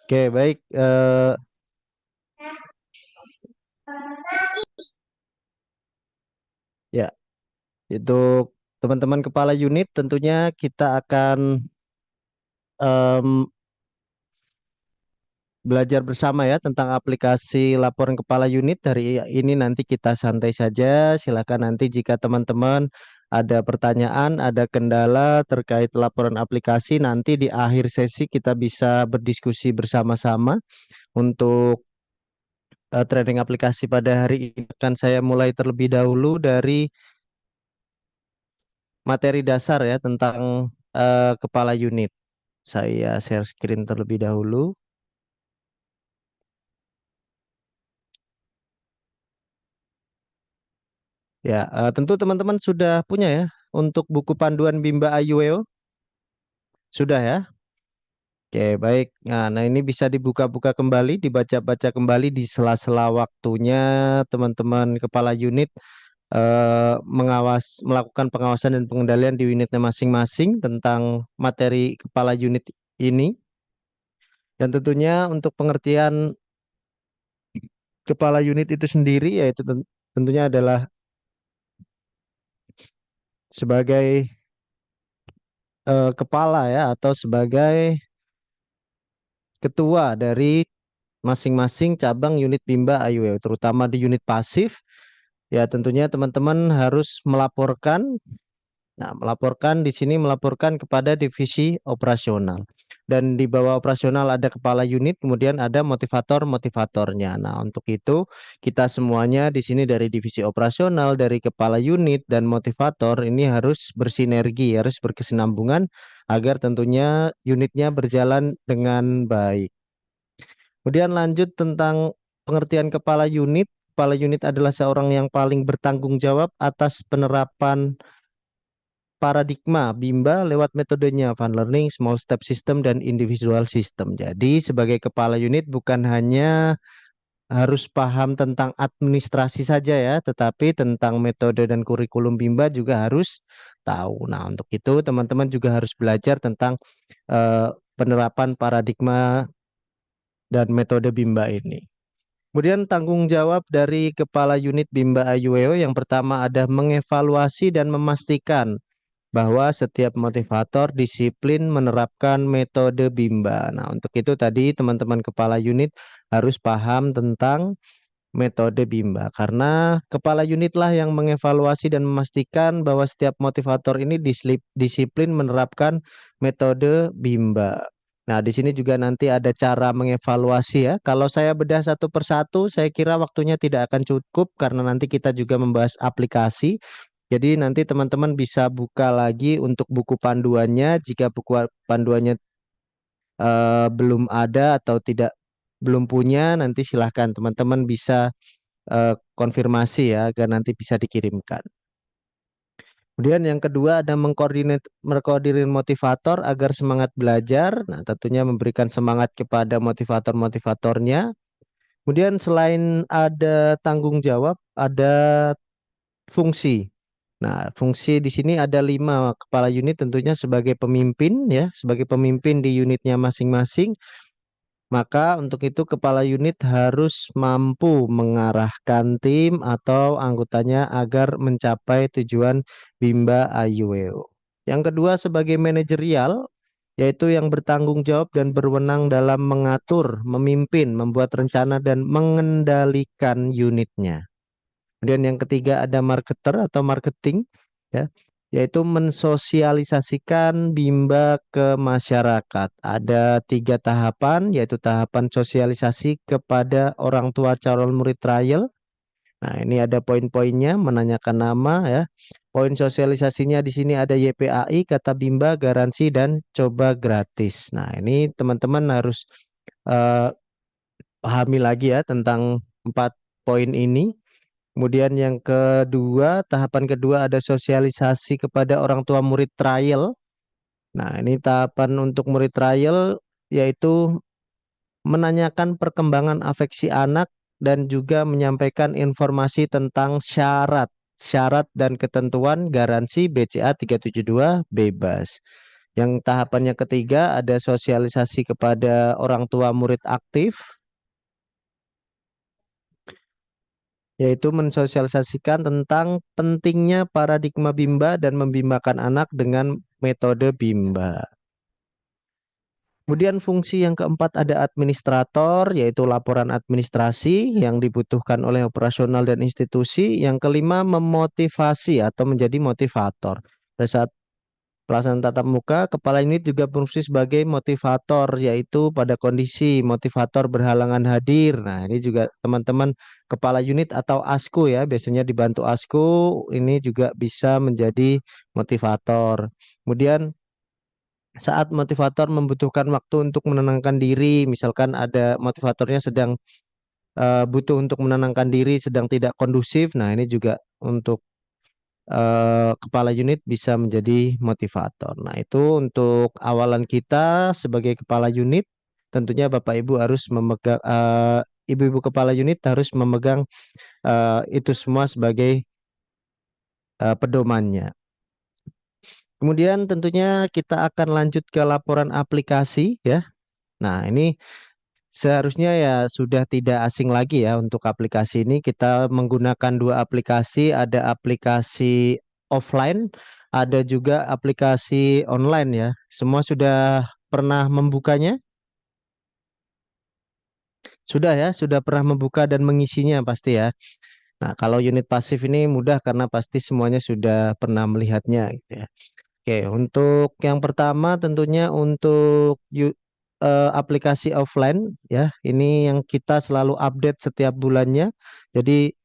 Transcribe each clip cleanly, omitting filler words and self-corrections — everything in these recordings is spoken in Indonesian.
Oke, baik. Ya, untuk teman-teman kepala unit tentunya kita akan em, belajar bersama ya tentang aplikasi laporan kepala unit. Hari ini nanti kita santai saja. Silakan nanti jika teman-teman ada pertanyaan, ada kendala terkait laporan aplikasi, nanti di akhir sesi kita bisa berdiskusi bersama-sama. Untuk training aplikasi pada hari ini akan saya mulai terlebih dahulu dari materi dasar ya tentang kepala unit. Saya share screen terlebih dahulu. Ya, tentu teman-teman sudah punya ya untuk buku panduan Bimba Ayueo. Sudah ya? Oke, baik. Nah, ini bisa dibuka-buka kembali, dibaca-baca kembali di sela-sela waktunya teman-teman kepala unit melakukan pengawasan dan pengendalian di unitnya masing-masing tentang materi kepala unit ini. Dan tentunya untuk pengertian kepala unit itu sendiri yaitu tentunya adalah sebagai kepala ya atau sebagai ketua dari masing-masing cabang unit Bimba Ayueo, terutama di unit pasif. Ya, tentunya teman-teman harus melaporkan. Nah, melaporkan di sini melaporkan kepada divisi operasional. Dan di bawah operasional ada kepala unit, kemudian ada motivator-motivatornya. Nah, untuk itu kita semuanya di sini dari divisi operasional, dari kepala unit dan motivator ini harus bersinergi, harus berkesinambungan agar tentunya unitnya berjalan dengan baik. Kemudian lanjut tentang pengertian kepala unit. Kepala unit adalah seorang yang paling bertanggung jawab atas penerapan paradigma Bimba lewat metodenya Fun Learning, Small Step System, dan Individual System. Jadi sebagai kepala unit bukan hanya harus paham tentang administrasi saja ya, tetapi tentang metode dan kurikulum Bimba juga harus tahu. Nah, untuk itu teman-teman juga harus belajar tentang eh, penerapan paradigma dan metode Bimba ini. Kemudian tanggung jawab dari Kepala Unit Bimba Ayueo yang pertama ada mengevaluasi dan memastikan bahwa setiap motivator disiplin menerapkan metode Bimba. Nah, untuk itu tadi teman-teman kepala unit harus paham tentang metode Bimba karena kepala unit lah yang mengevaluasi dan memastikan bahwa setiap motivator ini disiplin menerapkan metode Bimba. Nah, di sini juga nanti ada cara mengevaluasi ya. Kalau saya bedah satu persatu, saya kira waktunya tidak akan cukup karena nanti kita juga membahas aplikasi. Jadi nanti teman-teman bisa buka lagi untuk buku panduannya. Jika buku panduannya belum ada atau tidak belum punya, nanti silahkan teman-teman bisa konfirmasi ya agar nanti bisa dikirimkan. Kemudian yang kedua ada mengkoordinir motivator agar semangat belajar. Nah, tentunya memberikan semangat kepada motivator-motivatornya. Kemudian selain ada tanggung jawab, ada fungsi. Nah, fungsi di sini ada 5 kepala unit tentunya sebagai pemimpin ya, sebagai pemimpin di unitnya masing-masing. Maka untuk itu kepala unit harus mampu mengarahkan tim atau anggotanya agar mencapai tujuan Bimba Ayueo. Yang kedua sebagai manajerial, yaitu yang bertanggung jawab dan berwenang dalam mengatur, memimpin, membuat rencana dan mengendalikan unitnya. Kemudian yang ketiga ada marketer atau marketing, ya, yaitu mensosialisasikan Bimba ke masyarakat. Ada 3 tahapan, yaitu tahapan sosialisasi kepada orang tua calon murid trial. Nah, ini ada poin-poinnya, menanyakan nama ya. Poin sosialisasinya di sini ada YPAI, kata Bimba, garansi dan coba gratis. Nah, ini teman-teman harus eh, pahami lagi ya tentang 4 poin ini. Kemudian yang kedua, tahapan kedua ada sosialisasi kepada orang tua murid trial. Nah, ini tahapan untuk murid trial yaitu menanyakan perkembangan afeksi anak dan juga menyampaikan informasi tentang syarat dan ketentuan garansi BCA 372 bebas. Yang tahapannya ketiga ada sosialisasi kepada orang tua murid aktif, yaitu mensosialisasikan tentang pentingnya paradigma Bimba dan membimbakan anak dengan metode Bimba. Kemudian fungsi yang keempat ada administrator, yaitu laporan administrasi yang dibutuhkan oleh operasional dan institusi. Yang kelima memotivasi atau menjadi motivator. Pada saat pelaksanaan tatap muka, kepala unit juga berfungsi sebagai motivator, yaitu pada kondisi motivator berhalangan hadir. Nah, ini juga teman-teman kepala unit atau ASKU ya, biasanya dibantu ASKU, ini juga bisa menjadi motivator. Kemudian saat motivator membutuhkan waktu untuk menenangkan diri, misalkan ada motivatornya sedang butuh untuk menenangkan diri, sedang tidak kondusif. Nah, ini juga untuk kepala unit bisa menjadi motivator. Nah, itu untuk awalan kita sebagai kepala unit. Tentunya Bapak Ibu harus memegang, Ibu-ibu kepala unit harus memegang itu semua sebagai pedomannya. Kemudian tentunya kita akan lanjut ke laporan aplikasi ya. Nah, ini seharusnya ya sudah tidak asing lagi ya untuk aplikasi ini. Kita menggunakan dua aplikasi, ada aplikasi offline, ada juga aplikasi online ya. Semua sudah pernah membukanya? Sudah ya, sudah pernah membuka dan mengisinya pasti ya. Nah, kalau unit pasif ini mudah karena pasti semuanya sudah pernah melihatnya gitu ya. Oke, untuk yang pertama tentunya untuk aplikasi offline ya. Ini yang kita selalu update setiap bulannya. Jadi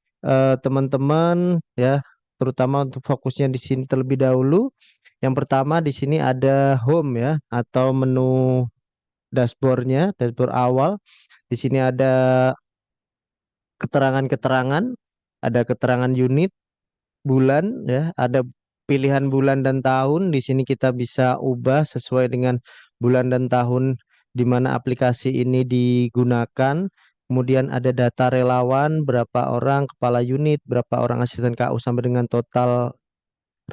teman-teman ya, terutama untuk fokusnya di sini terlebih dahulu. Yang pertama di sini ada home ya atau menu dashboardnya, dashboard awal. Di sini ada keterangan-keterangan, ada keterangan unit, bulan ya, ada pilihan bulan dan tahun. Di sini kita bisa ubah sesuai dengan bulan dan tahun di mana aplikasi ini digunakan. Kemudian ada data relawan, berapa orang kepala unit, berapa orang asisten KU sampai dengan total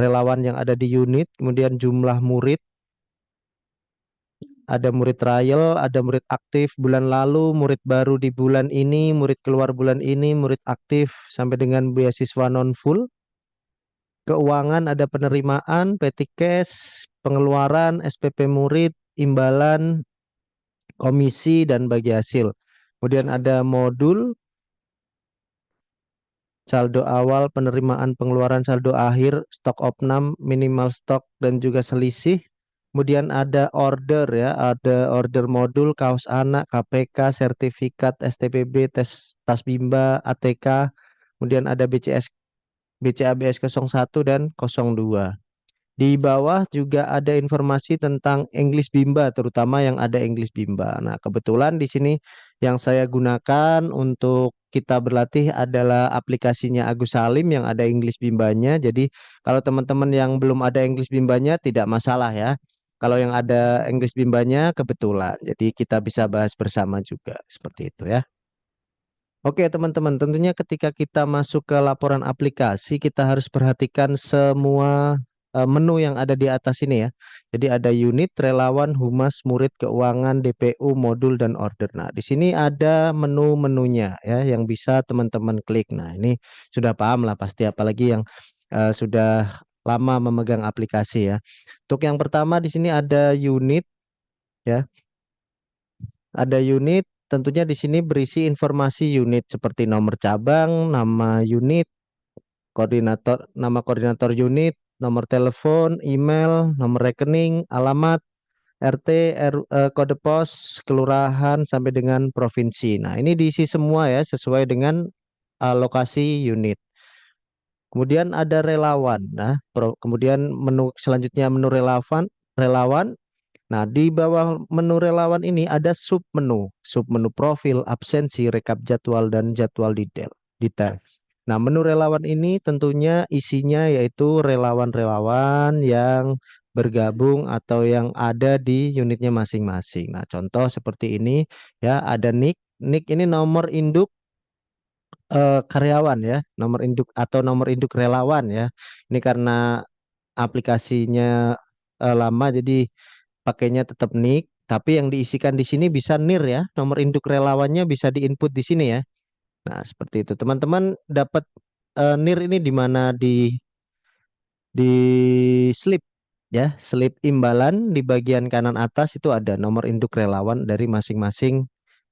relawan yang ada di unit. Kemudian jumlah murid, ada murid trial, ada murid aktif bulan lalu, murid baru di bulan ini, murid keluar bulan ini, murid aktif sampai dengan beasiswa non full. Keuangan ada penerimaan, petty cash, pengeluaran, SPP murid, imbalan, komisi, dan bagi hasil. Kemudian ada modul, saldo awal, penerimaan, pengeluaran, saldo akhir, stok opnam, minimal stok, dan juga selisih. Kemudian ada order ya, ada order modul, kaos anak, KPK, sertifikat, STPB, tes tas bimba, ATK. Kemudian ada BCS, BCABS 01 dan 02. Di bawah juga ada informasi tentang English Bimba, terutama yang ada English Bimba. Nah, kebetulan di sini yang saya gunakan untuk kita berlatih adalah aplikasinya Agus Salim yang ada English Bimbanya. Jadi, kalau teman-teman yang belum ada English Bimbanya tidak masalah ya. Kalau yang ada English Bimbanya kebetulan. Jadi, kita bisa bahas bersama juga seperti itu ya. Oke, teman-teman, tentunya ketika kita masuk ke laporan aplikasi, kita harus perhatikan semua menu yang ada di atas ini ya. Jadi ada unit, relawan, humas, murid, keuangan, DPU, modul, dan order. Nah, di sini ada menu-menunya ya yang bisa teman-teman klik. Nah, ini sudah paham lah pasti, apalagi yang sudah lama memegang aplikasi ya. Untuk yang pertama di sini ada unit ya. Ada unit, tentunya di sini berisi informasi unit seperti nomor cabang, nama unit, koordinator, nama koordinator unit, nomor telepon, email, nomor rekening, alamat, RT, kode pos, kelurahan sampai dengan provinsi. Nah, ini diisi semua ya sesuai dengan lokasi unit. Kemudian ada relawan. Nah, kemudian menu selanjutnya menu relawan, relawan. Nah, di bawah menu relawan ini ada submenu, submenu profil, absensi, rekap jadwal, dan jadwal detail. Detail. Nah, menu relawan ini tentunya isinya yaitu relawan-relawan yang bergabung atau yang ada di unitnya masing-masing. Nah, contoh seperti ini ya, ada NIK. NIK ini nomor induk karyawan ya, nomor induk atau nomor induk relawan ya. Ini karena aplikasinya lama jadi pakainya tetap NIK, tapi yang diisikan di sini bisa NIR ya, nomor induk relawannya bisa diinput di sini ya. Nah, seperti itu. Teman-teman dapat NIR ini di mana di slip ya, slip imbalan di bagian kanan atas itu ada nomor induk relawan dari masing-masing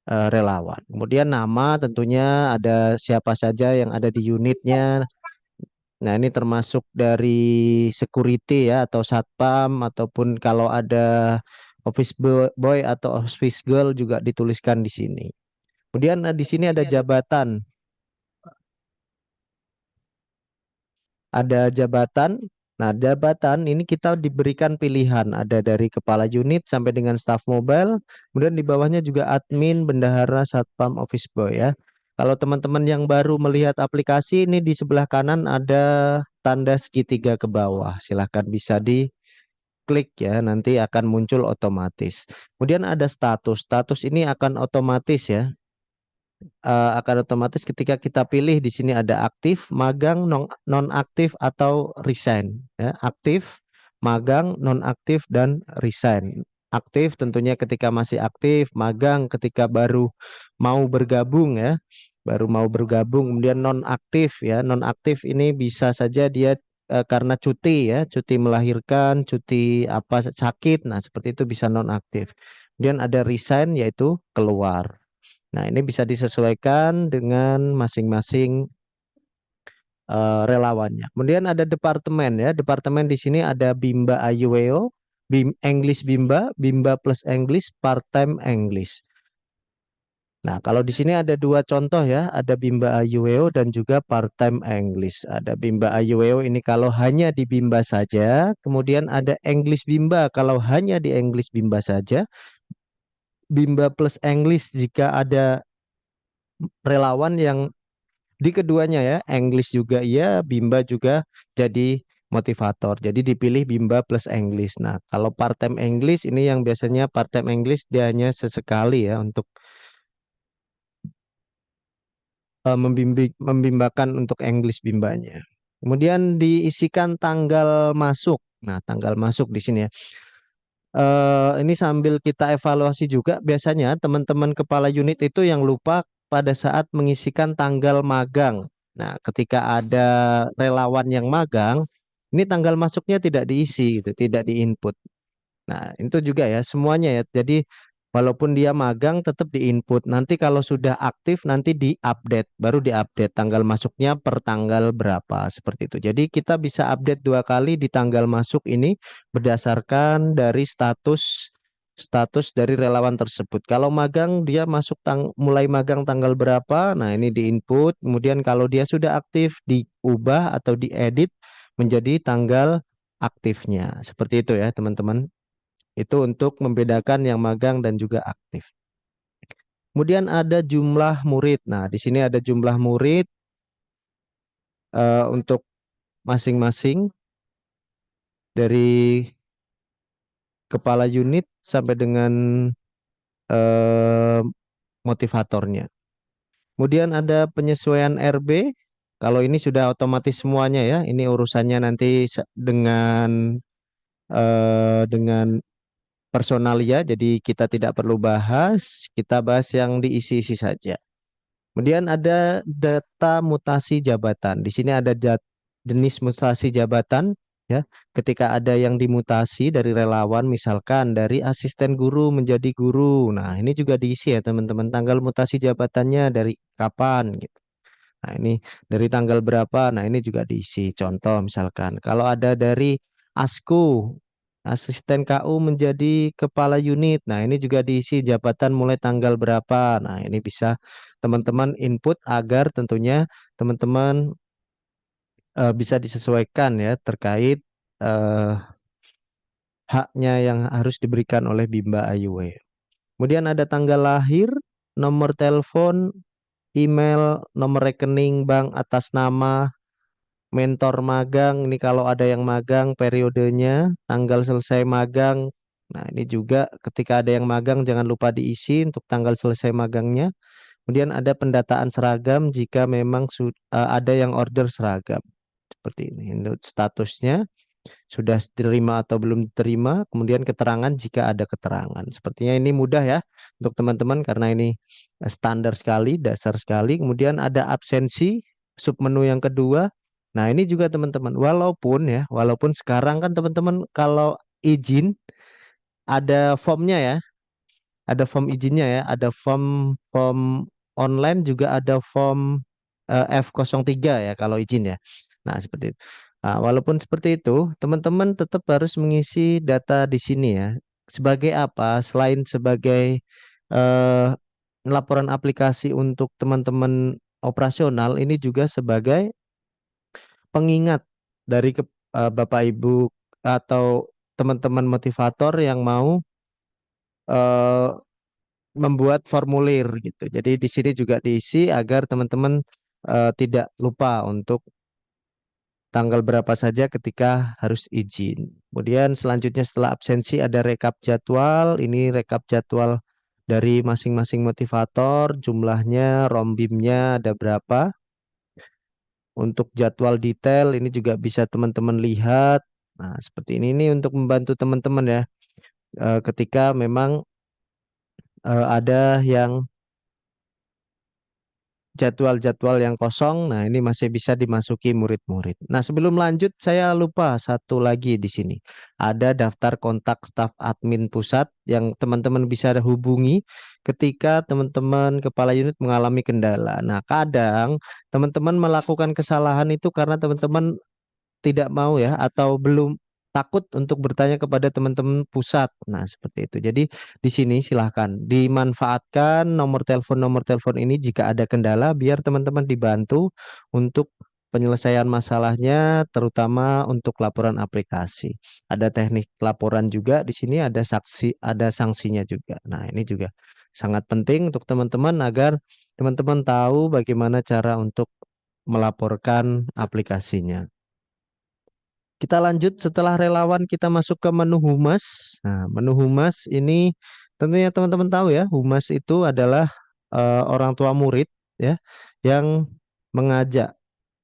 relawan. Kemudian nama tentunya ada siapa saja yang ada di unitnya. Nah, ini termasuk dari security ya atau satpam ataupun kalau ada office boy atau office girl juga dituliskan di sini. Kemudian di sini ada jabatan. Ada jabatan. Nah, jabatan ini kita diberikan pilihan, ada dari kepala unit sampai dengan staff mobile, kemudian di bawahnya juga admin, bendahara, satpam, office boy ya. Kalau teman-teman yang baru melihat aplikasi ini di sebelah kanan ada tanda segitiga ke bawah. Silahkan bisa diklik ya, nanti akan muncul otomatis. Kemudian ada status. Status ini akan otomatis ya, akan otomatis ketika kita pilih di sini ada aktif, magang, non aktif atau resign ya. Aktif, magang, non aktif dan resign. Aktif tentunya ketika masih aktif, magang ketika baru mau bergabung ya. Baru mau bergabung, kemudian non aktif ya. Non aktif ini bisa saja dia karena cuti ya, cuti melahirkan, cuti apa sakit. Nah, seperti itu bisa non aktif. Kemudian ada resign yaitu keluar. Nah, ini bisa disesuaikan dengan masing-masing relawannya. Kemudian ada departemen ya. Departemen di sini ada Bimba Ayuweo, English Bimba, Bimba plus English, part-time English. Nah, kalau di sini ada dua contoh ya, ada Bimba Ayuweo dan juga part-time English. Ada Bimba Ayuweo ini kalau hanya di Bimba saja, kemudian ada English Bimba kalau hanya di English Bimba saja. Bimba plus English jika ada relawan yang di keduanya ya, English juga iya, Bimba juga jadi motivator. Jadi dipilih Bimba plus English. Nah, kalau part-time English ini yang biasanya part-time English dia hanya sesekali ya untuk membimbakan untuk English bimbanya. Kemudian diisikan tanggal masuk. Nah, tanggal masuk di sini ya. Ini sambil kita evaluasi juga, biasanya teman-teman kepala unit itu yang lupa pada saat mengisikan tanggal magang. Nah, ketika ada relawan yang magang, ini tanggal masuknya tidak diisi, gitu, tidak diinput. Nah, itu juga ya semuanya ya. Jadi walaupun dia magang tetap diinput. Nanti kalau sudah aktif nanti diupdate, baru diupdate tanggal masuknya per tanggal berapa seperti itu. Jadi kita bisa update dua kali di tanggal masuk ini berdasarkan dari status dari relawan tersebut. Kalau magang dia masuk mulai magang tanggal berapa, nah ini diinput. Kemudian kalau dia sudah aktif diubah atau diedit menjadi tanggal aktifnya. Seperti itu ya, teman-teman. Itu untuk membedakan yang magang dan juga aktif. Kemudian ada jumlah murid. Nah, di sini ada jumlah murid untuk masing-masing dari kepala unit sampai dengan eh, motivatornya. Kemudian ada penyesuaian RB. Kalau ini sudah otomatis semuanya ya. Ini urusannya nanti dengan personalia. Jadi kita tidak perlu bahas. Kita bahas yang diisi-isi saja. Kemudian ada data mutasi jabatan. Di sini ada jenis mutasi jabatan ya. Ketika ada yang dimutasi dari relawan misalkan dari asisten guru menjadi guru. Nah, ini juga diisi ya teman-teman, tanggal mutasi jabatannya dari kapan gitu. Nah, ini dari tanggal berapa? Nah, ini juga diisi. Contoh misalkan kalau ada dari ASKU, asisten KU menjadi kepala unit. Nah, ini juga diisi jabatan mulai tanggal berapa. Nah, ini bisa teman-teman input agar tentunya teman-teman bisa disesuaikan ya terkait eh, haknya yang harus diberikan oleh Bimba Ayuwe. Kemudian ada tanggal lahir, nomor telepon, email, nomor rekening bank atas nama mentor magang. Ini kalau ada yang magang periodenya, tanggal selesai magang. Nah, ini juga ketika ada yang magang jangan lupa diisi untuk tanggal selesai magangnya. Kemudian ada pendataan seragam jika memang ada yang order seragam. Seperti ini untuk statusnya. sudah diterima atau belum diterima, kemudian keterangan jika ada keterangan. Sepertinya ini mudah ya untuk teman-teman karena ini standar sekali, dasar sekali. Kemudian ada absensi, submenu yang kedua. Nah, ini juga teman-teman, walaupun sekarang kan teman-teman kalau izin ada formnya ya, ada form izinnya ya, ada form form online juga ada form F03 ya kalau izin ya. Nah, seperti itu. Nah, walaupun seperti itu, teman-teman tetap harus mengisi data di sini ya. Sebagai apa? Selain sebagai eh, laporan aplikasi untuk teman-teman operasional, ini juga sebagai pengingat dari Bapak Ibu atau teman-teman motivator yang mau eh, membuat formulir gitu. Jadi di sini juga diisi agar teman-teman tidak lupa untuk tanggal berapa saja ketika harus izin. Kemudian selanjutnya setelah absensi ada rekap jadwal. Ini rekap jadwal dari masing-masing motivator, jumlahnya, rombimnya ada berapa. Untuk jadwal detail ini juga bisa teman-teman lihat. Nah, seperti ini untuk membantu teman-teman ya. Ketika memang ada yang jadwal-jadwal yang kosong. Nah, ini masih bisa dimasuki murid-murid. Nah, sebelum lanjut, saya lupa satu lagi di sini. Ada daftar kontak staf admin pusat yang teman-teman bisa hubungi ketika teman-teman kepala unit mengalami kendala. Nah, kadang teman-teman melakukan kesalahan itu karena teman-teman tidak mau ya atau belum takut untuk bertanya kepada teman-teman pusat. Nah, seperti itu. Jadi di sini silahkan dimanfaatkan nomor telepon ini jika ada kendala biar teman-teman dibantu untuk penyelesaian masalahnya terutama untuk laporan aplikasi. Ada teknik laporan juga di sini ada saksi, ada sanksinya juga. Nah, ini juga sangat penting untuk teman-teman agar teman-teman tahu bagaimana cara untuk melaporkan aplikasinya. Kita lanjut setelah relawan kita masuk ke menu humas. Nah, menu humas ini tentunya teman-teman tahu ya, humas itu adalah orang tua murid ya yang mengajak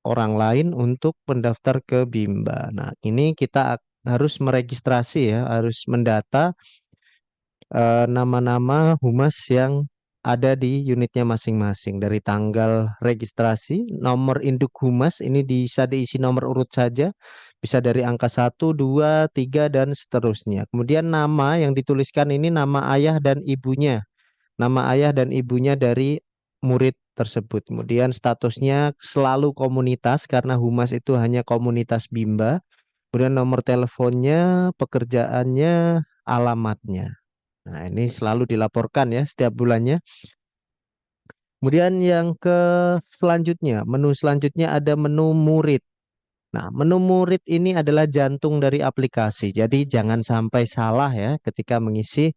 orang lain untuk mendaftar ke Bimba. Nah, ini kita harus meregistrasi ya, harus mendata nama-nama humas yang ada di unitnya masing-masing dari tanggal registrasi, nomor induk humas ini bisa diisi nomor urut saja, bisa dari angka 1, 2, 3 dan seterusnya. Kemudian nama yang dituliskan ini nama ayah dan ibunya, nama ayah dan ibunya dari murid tersebut. Kemudian statusnya selalu komunitas karena humas itu hanya komunitas Bimba. Kemudian nomor teleponnya, pekerjaannya, alamatnya. Nah, ini selalu dilaporkan ya setiap bulannya. Kemudian yang ke selanjutnya, menu selanjutnya ada menu murid. Nah, menu murid ini adalah jantung dari aplikasi. Jadi jangan sampai salah ya ketika mengisi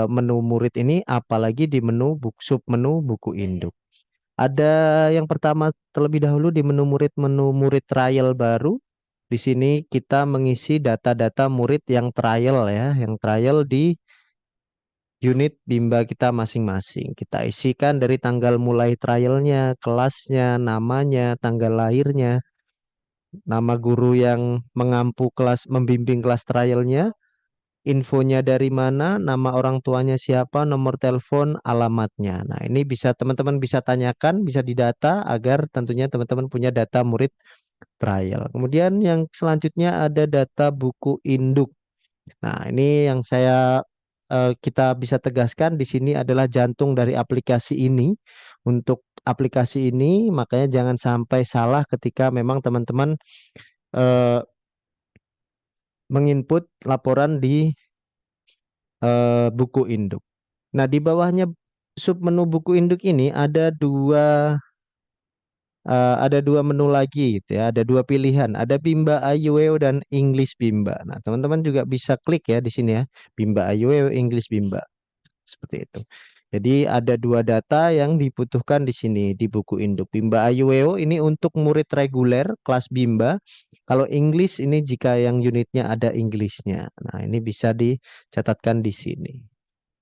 menu murid ini, apalagi di sub menu buku induk. Ada yang pertama terlebih dahulu di menu murid trial baru. Di sini kita mengisi data-data murid yang trial ya, yang trial di unit Bimba kita masing-masing. Kita isikan dari tanggal mulai trialnya, kelasnya, namanya, tanggal lahirnya, nama guru yang membimbing kelas trialnya, infonya dari mana, nama orang tuanya siapa, nomor telepon, alamatnya. Nah, ini bisa teman-teman bisa tanyakan, bisa didata agar tentunya teman-teman punya data murid trial. Kemudian yang selanjutnya ada data buku induk. Nah, ini yang kita bisa tegaskan di sini adalah jantung dari aplikasi ini. Untuk aplikasi ini, makanya jangan sampai salah ketika memang teman-teman eh, menginput laporan di buku induk. Nah, di bawahnya sub menu buku induk ini ada dua menu lagi gitu ya, ada dua pilihan, ada Bimba Ayueo dan English Bimba. Nah, teman-teman juga bisa klik ya di sini ya, Bimba Ayueo, English Bimba. Seperti itu. Jadi ada dua data yang dibutuhkan di sini di buku induk. Bimba Ayueo ini untuk murid reguler kelas Bimba. Kalau English ini jika yang unitnya ada Inggrisnya. Nah, ini bisa dicatatkan di sini.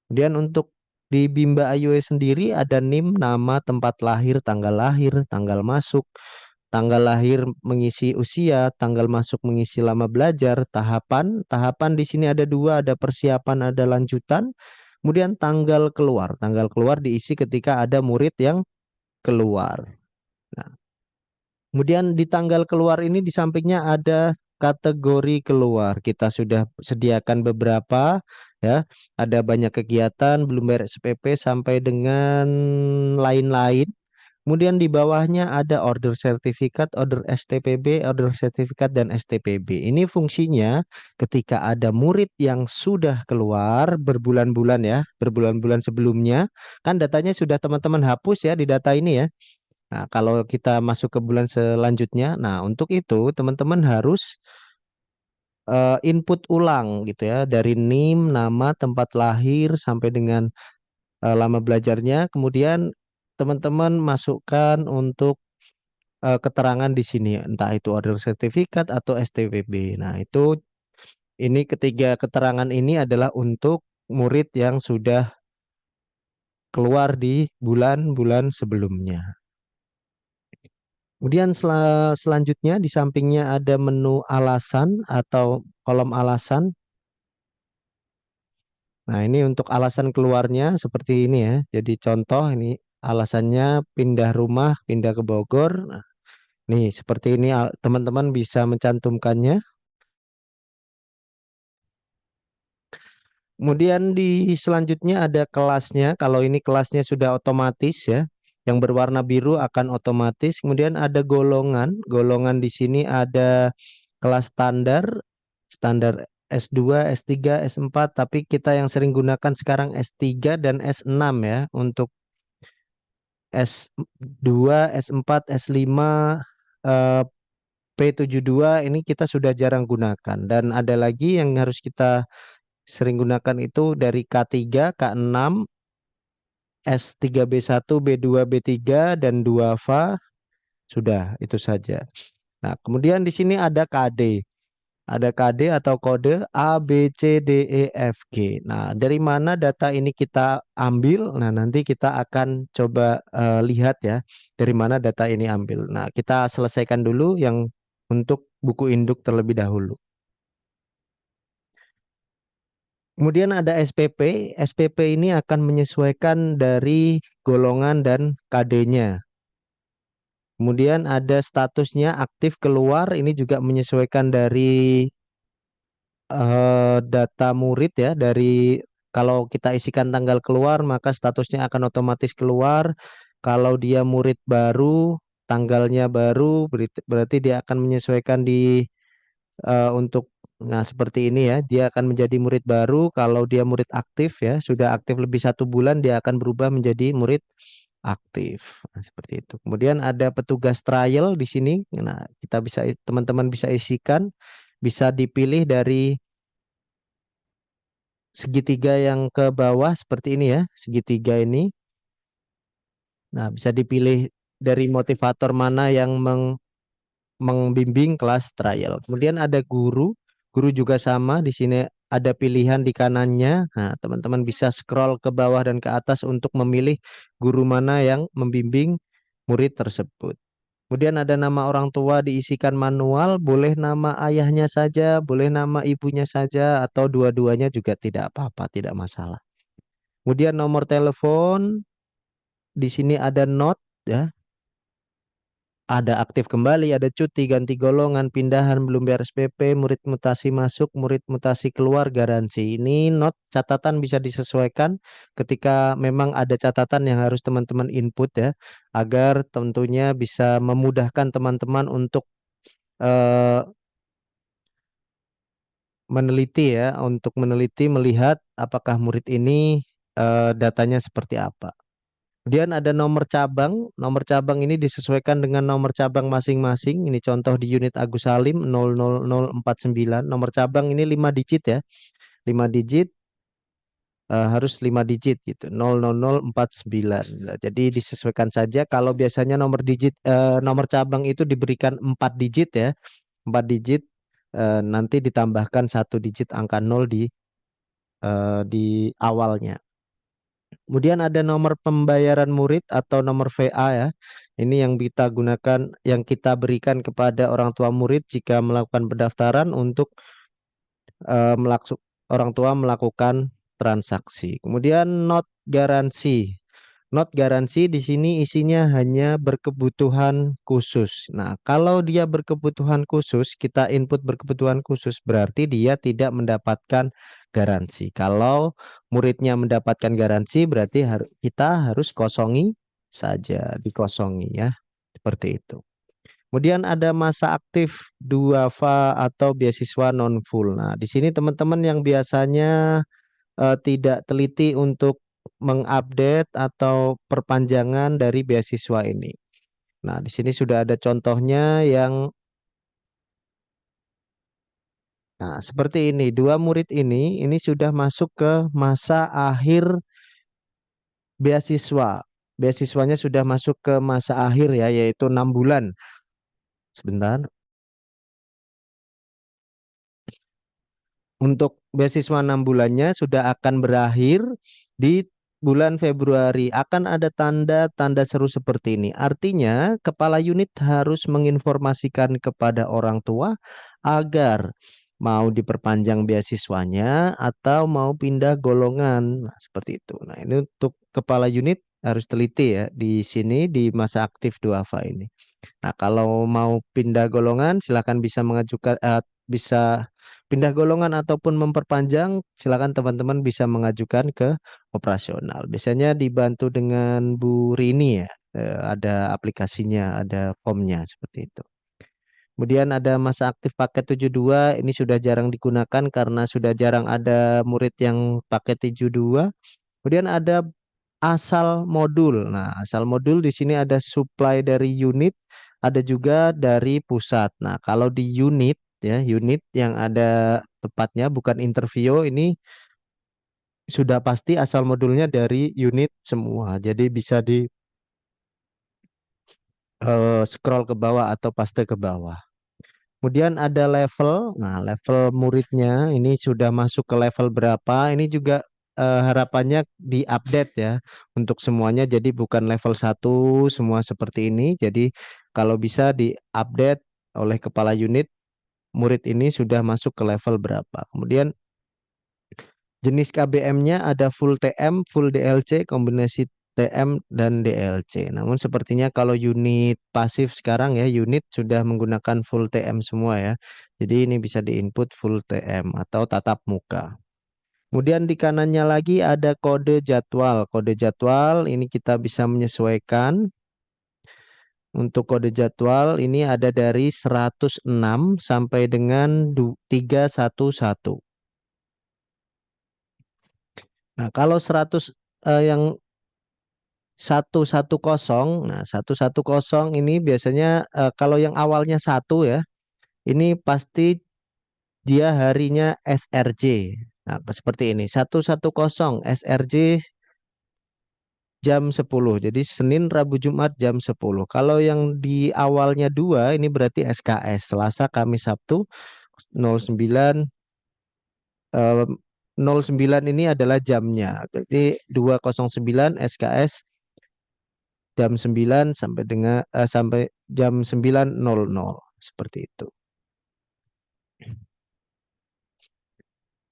Kemudian untuk di Bimba Ayueo sendiri ada NIM, nama, tempat lahir, tanggal masuk, tanggal lahir mengisi usia, tanggal masuk mengisi lama belajar, tahapan. Tahapan di sini ada dua, ada persiapan, ada lanjutan. Kemudian tanggal keluar. Tanggal keluar diisi ketika ada murid yang keluar. Nah, kemudian di tanggal keluar ini di sampingnya ada kategori keluar. Kita sudah sediakan beberapa ya. Ada banyak kegiatan, belum bayar SPP sampai dengan lain-lain. Kemudian di bawahnya ada order sertifikat, order STPB, order sertifikat dan STPB. Ini fungsinya ketika ada murid yang sudah keluar berbulan-bulan ya, berbulan-bulan sebelumnya, kan datanya sudah teman-teman hapus ya di data ini ya. Nah, kalau kita masuk ke bulan selanjutnya, nah untuk itu teman-teman harus input ulang gitu ya dari NIM, nama, tempat lahir sampai dengan lama belajarnya. Kemudian teman-teman masukkan untuk keterangan di sini, entah itu order sertifikat atau STWB. Nah, ini ketiga keterangan ini adalah untuk murid yang sudah keluar di bulan-bulan sebelumnya. Kemudian selanjutnya di sampingnya ada menu alasan atau kolom alasan. Nah, ini untuk alasan keluarnya seperti ini ya. Jadi contoh ini alasannya pindah rumah, pindah ke Bogor. Nah, nih seperti ini teman-teman bisa mencantumkannya. Kemudian di selanjutnya ada kelasnya. Kalau ini kelasnya sudah otomatis ya. Yang berwarna biru akan otomatis. Kemudian ada golongan. Golongan di sini ada kelas standar, standar S2, S3, S4. Tapi kita yang sering gunakan sekarang S3 dan S6 ya. Untuk S2, S4, S5, eh, P72 ini kita sudah jarang gunakan. Dan ada lagi yang harus kita sering gunakan itu dari K3, K6, S3B1, B2, B3, dan 2FA. Sudah, itu saja. Nah, kemudian di sini ada KD. Ada KD atau kode A, B, C, D, E, F, G. Nah, dari mana data ini kita ambil? Nah, nanti kita akan coba lihat ya, dari mana data ini ambil. Nah, kita selesaikan dulu yang untuk buku induk terlebih dahulu. Kemudian ada SPP. SPP ini akan menyesuaikan dari golongan dan KD-nya. Kemudian ada statusnya aktif keluar. Ini juga menyesuaikan dari data murid ya. Dari kalau kita isikan tanggal keluar, maka statusnya akan otomatis keluar. Kalau dia murid baru, tanggalnya baru, berarti dia akan menyesuaikan di untuk nah seperti ini ya, dia akan menjadi murid baru. Kalau dia murid aktif ya, sudah aktif lebih 1 bulan, dia akan berubah menjadi murid aktif. Nah, seperti itu. Kemudian ada petugas trial di sini. Nah, kita bisa teman-teman bisa isikan, bisa dipilih dari segitiga yang ke bawah seperti ini ya, segitiga ini. Nah, bisa dipilih dari motivator mana yang membimbing kelas trial. Kemudian ada guru, guru juga sama di sini ada pilihan di kanannya. Nah, teman-teman bisa scroll ke bawah dan ke atas untuk memilih guru mana yang membimbing murid tersebut. Kemudian ada nama orang tua diisikan manual, boleh nama ayahnya saja, boleh nama ibunya saja, atau dua-duanya juga tidak apa-apa, tidak masalah. Kemudian nomor telepon, di sini ada note ya, ada aktif kembali, ada cuti, ganti golongan, pindahan, belum bayar SPP, murid mutasi masuk, murid mutasi keluar, garansi. Ini not catatan bisa disesuaikan ketika memang ada catatan yang harus teman-teman input ya, agar tentunya bisa memudahkan teman-teman untuk eh, meneliti ya, untuk meneliti melihat apakah murid ini datanya seperti apa. Kemudian ada nomor cabang. Nomor cabang ini disesuaikan dengan nomor cabang masing-masing. Ini contoh di unit Agus Salim 00049. Nomor cabang ini 5 digit ya. 5 digit harus 5 digit gitu. 00049. Nah, jadi disesuaikan saja. Kalau biasanya nomor cabang itu diberikan 4 digit ya. 4 digit nanti ditambahkan 1 digit angka 0 di awalnya. Kemudian ada nomor pembayaran murid atau nomor VA ya. Ini yang kita gunakan, yang kita berikan kepada orang tua murid jika melakukan pendaftaran untuk eh, melaksu- orang tua melakukan transaksi. Kemudian not garansi. Not garansi di sini isinya hanya berkebutuhan khusus. Nah, kalau dia berkebutuhan khusus, kita input berkebutuhan khusus, berarti dia tidak mendapatkan garansi. Kalau muridnya mendapatkan garansi, berarti kita harus kosongi saja, dikosongi ya. Seperti itu. Kemudian ada masa aktif duafa atau beasiswa non full. Nah, di sini teman-teman yang biasanya tidak teliti untuk mengupdate atau perpanjangan dari beasiswa ini. Nah, di sini sudah ada contohnya yang nah, seperti ini. Dua murid ini sudah masuk ke masa akhir beasiswa. Beasiswanya sudah masuk ke masa akhir ya, yaitu 6 bulan. Sebentar. Untuk beasiswa 6 bulannya sudah akan berakhir di bulan Februari. Akan ada tanda-tanda seru seperti ini. Artinya, kepala unit harus menginformasikan kepada orang tua agar mau diperpanjang beasiswanya atau mau pindah golongan. Nah, seperti itu. Nah, ini untuk kepala unit harus teliti ya di sini di masa aktif duafa ini. Nah, kalau mau pindah golongan, silakan bisa mengajukan, bisa pindah golongan ataupun memperpanjang, silakan teman-teman bisa mengajukan ke operasional. Biasanya dibantu dengan Bu Rini ya, ada aplikasinya, ada formnya seperti itu. Kemudian ada masa aktif paket 72, ini sudah jarang digunakan karena sudah jarang ada murid yang pakai 72. Kemudian ada asal modul. Nah, asal modul di sini ada supply dari unit, ada juga dari pusat. Nah, kalau di unit ya, unit yang ada tepatnya bukan interview ini sudah pasti asal modulnya dari unit semua. Jadi bisa di scroll ke bawah atau paste ke bawah. Kemudian ada level. Nah, level muridnya ini sudah masuk ke level berapa? Ini juga harapannya diupdate ya untuk semuanya. Jadi bukan level 1 semua seperti ini. Jadi kalau bisa diupdate oleh kepala unit, murid ini sudah masuk ke level berapa. Kemudian jenis KBM-nya ada full TM, full DLC, kombinasi TM dan DLC. Namun sepertinya kalau unit pasif sekarang ya, unit sudah menggunakan full TM semua ya. Jadi ini bisa diinput full TM atau tatap muka. Kemudian di kanannya lagi ada kode jadwal. Kode jadwal ini kita bisa menyesuaikan. Untuk kode jadwal ini ada dari 106 sampai dengan 311. Nah, kalau 100 yang 110, nah 110 ini biasanya kalau yang awalnya satu ya, ini pasti dia harinya SRJ. Nah, seperti ini 110 SRJ jam 10. Jadi Senin, Rabu, Jumat jam 10. Kalau yang di awalnya dua ini berarti SKS Selasa, Kamis, Sabtu 09 eh, 09 ini adalah jamnya. Jadi 209 SKS jam 9 sampai dengan sampai jam 9.00 seperti itu.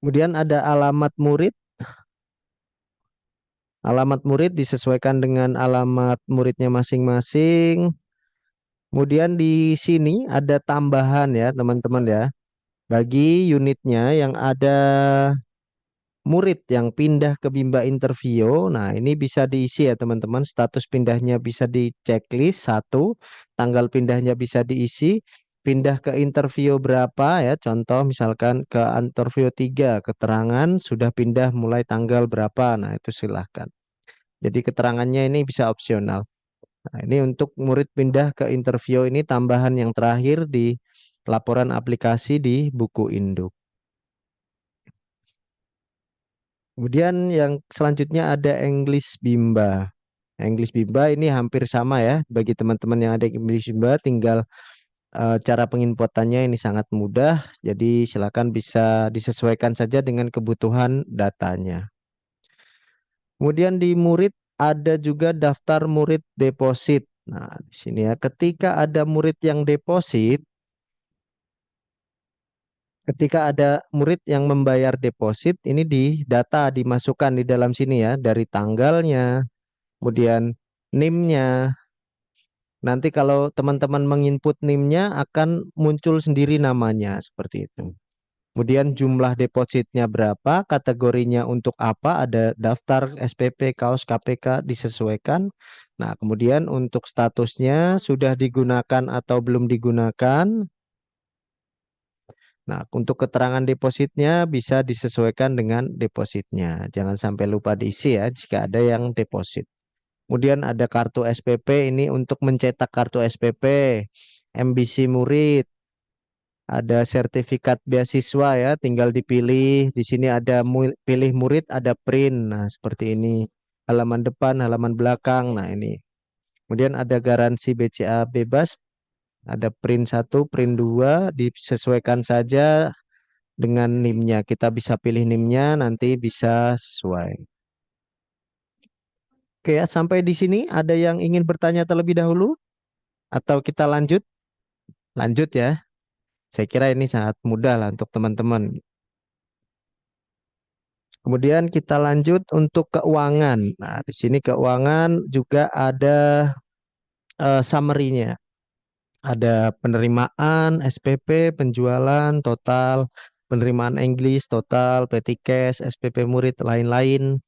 Kemudian ada alamat murid. Alamat murid disesuaikan dengan alamat muridnya masing-masing. Kemudian di sini ada tambahan ya teman-teman ya. Bagi unitnya yang ada murid yang pindah ke Bimba Interview, nah ini bisa diisi ya teman-teman. Status pindahnya bisa di checklist satu, tanggal pindahnya bisa diisi, pindah ke interview berapa ya. Contoh misalkan ke interview 3, keterangan sudah pindah mulai tanggal berapa. Nah itu silahkan. Jadi keterangannya ini bisa opsional. Nah, ini untuk murid pindah ke interview ini tambahan yang terakhir di laporan aplikasi di buku induk. Kemudian yang selanjutnya ada English Bimba. English Bimba ini hampir sama ya bagi teman-teman yang ada English Bimba, tinggal cara penginputannya ini sangat mudah. Jadi silakan bisa disesuaikan saja dengan kebutuhan datanya. Kemudian di murid ada juga daftar murid deposit. Nah, di sini ya, ketika ada murid yang deposit, ketika ada murid yang membayar deposit, ini di data dimasukkan di dalam sini ya, dari tanggalnya, kemudian NIM-nya. Nanti kalau teman-teman menginput NIM-nya akan muncul sendiri namanya seperti itu. Kemudian jumlah depositnya berapa, kategorinya untuk apa, ada daftar SPP, KAUS, KPK disesuaikan. Nah, kemudian untuk statusnya sudah digunakan atau belum digunakan. Nah, untuk keterangan depositnya bisa disesuaikan dengan depositnya. Jangan sampai lupa diisi ya jika ada yang deposit. Kemudian ada kartu SPP, ini untuk mencetak kartu SPP, MBC murid, ada sertifikat beasiswa ya, tinggal dipilih. Di sini ada pilih murid, ada print. Nah, seperti ini. Halaman depan, halaman belakang. Nah, ini. Kemudian ada garansi BCA bebas, ada print satu, print 2, disesuaikan saja dengan NIM-nya. Kita bisa pilih NIM-nya, nanti bisa sesuai. Oke ya, sampai di sini ada yang ingin bertanya terlebih dahulu? Atau kita lanjut? Lanjut ya. Saya kira ini sangat mudah lah untuk teman-teman. Kemudian kita lanjut untuk keuangan. Nah, di sini keuangan juga ada summary-nya. Ada penerimaan, SPP, penjualan, total, penerimaan English, total, petty cash, SPP murid, lain-lain.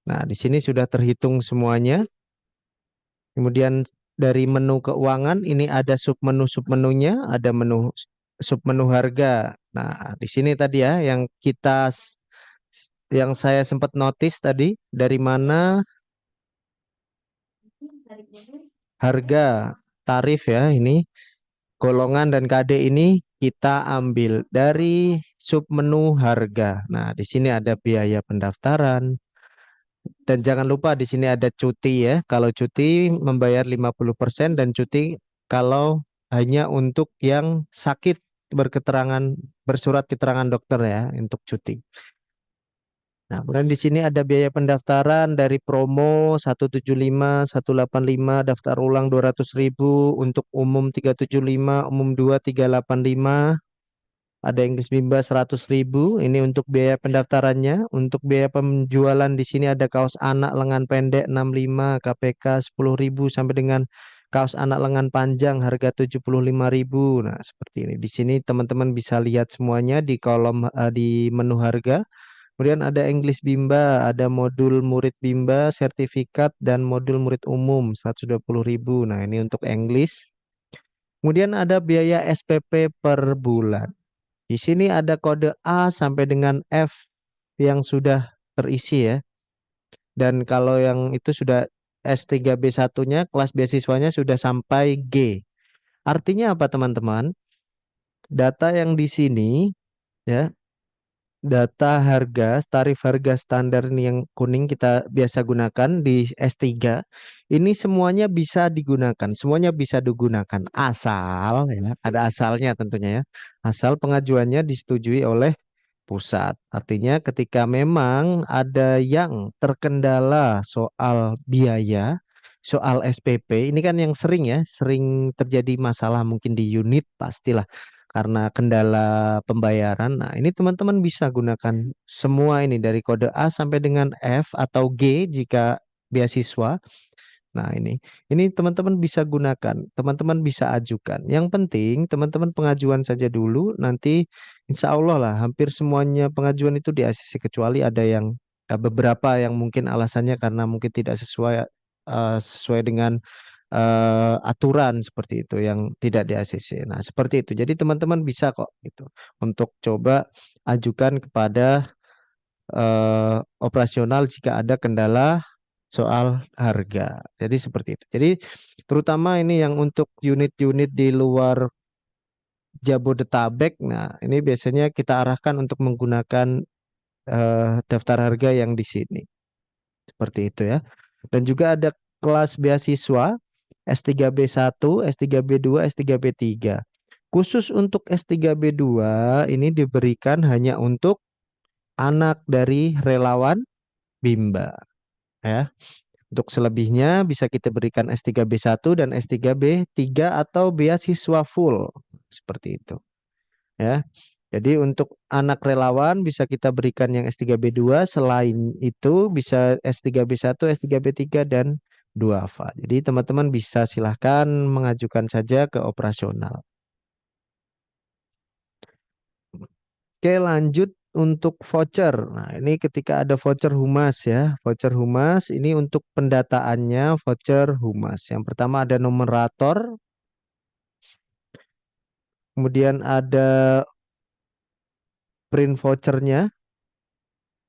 Nah, di sini sudah terhitung semuanya. Kemudian dari menu keuangan ini ada submenu-submenunya, ada menu submenu harga. Nah, di sini tadi ya yang yang saya sempat notice tadi dari mana harga tarif ya ini golongan dan KD ini kita ambil dari submenu harga. Nah, di sini ada biaya pendaftaran dan jangan lupa di sini ada cuti ya. Kalau cuti membayar 50% dan cuti kalau hanya untuk yang sakit berketerangan bersurat keterangan dokter ya untuk cuti. Nah, kemudian di sini ada biaya pendaftaran dari promo 175, 185, daftar ulang 200.000, untuk umum 375, umum 2 385, ada Inggris Bimba 100.000. Ini untuk biaya pendaftarannya. Untuk biaya penjualan di sini ada kaos anak lengan pendek 65, KPK 10.000 sampai dengan kaos anak lengan panjang harga 75.000. Nah, seperti ini. Di sini teman-teman bisa lihat semuanya di kolom di menu harga. Kemudian ada English Bimba, ada modul murid Bimba, sertifikat, dan modul murid umum 120.000. Nah, ini untuk English. Kemudian ada biaya SPP per bulan. Di sini ada kode A sampai dengan F yang sudah terisi ya. Dan kalau yang itu sudah S3B1-nya, kelas beasiswanya sudah sampai G. Artinya apa teman-teman? Data yang di sini ya, data harga, tarif harga standar ini yang kuning kita biasa gunakan di S3, ini semuanya bisa digunakan, semuanya bisa digunakan asal ya, ada asalnya tentunya ya. Asal pengajuannya disetujui oleh pusat. Artinya ketika memang ada yang terkendala soal biaya, soal SPP, ini kan yang sering ya, sering terjadi masalah mungkin di unit pastilah karena kendala pembayaran. Nah, ini teman-teman bisa gunakan semua ini dari kode A sampai dengan F atau G jika beasiswa. Nah, ini teman-teman bisa gunakan, teman-teman bisa ajukan. Yang penting teman-teman pengajuan saja dulu, nanti insya Allah lah hampir semuanya pengajuan itu di ACC kecuali ada yang beberapa yang mungkin alasannya karena mungkin tidak sesuai dengan aturan seperti itu yang tidak di ACC. Nah, seperti itu. Jadi teman-teman bisa kok gitu untuk coba ajukan kepada operasional jika ada kendala soal harga. Jadi seperti itu. Jadi terutama ini yang untuk unit-unit di luar Jabodetabek. Nah, ini biasanya kita arahkan untuk menggunakan daftar harga yang di sini. Seperti itu ya. Dan juga ada kelas beasiswa S3B1, S3B2, S3B3. Khusus untuk S3B2 ini diberikan hanya untuk anak dari relawan Bimba ya. Untuk selebihnya bisa kita berikan S3B1 dan S3B3 atau beasiswa full. Seperti itu. Ya. Jadi untuk anak relawan bisa kita berikan yang S3B2, selain itu bisa S3B1, S3B3 dan duafa. Jadi teman-teman bisa silahkan mengajukan saja ke operasional. Oke, lanjut untuk voucher. Nah, ini ketika ada voucher humas ya. Voucher humas ini untuk pendataannya voucher humas. Yang pertama ada numerator, kemudian ada print vouchernya.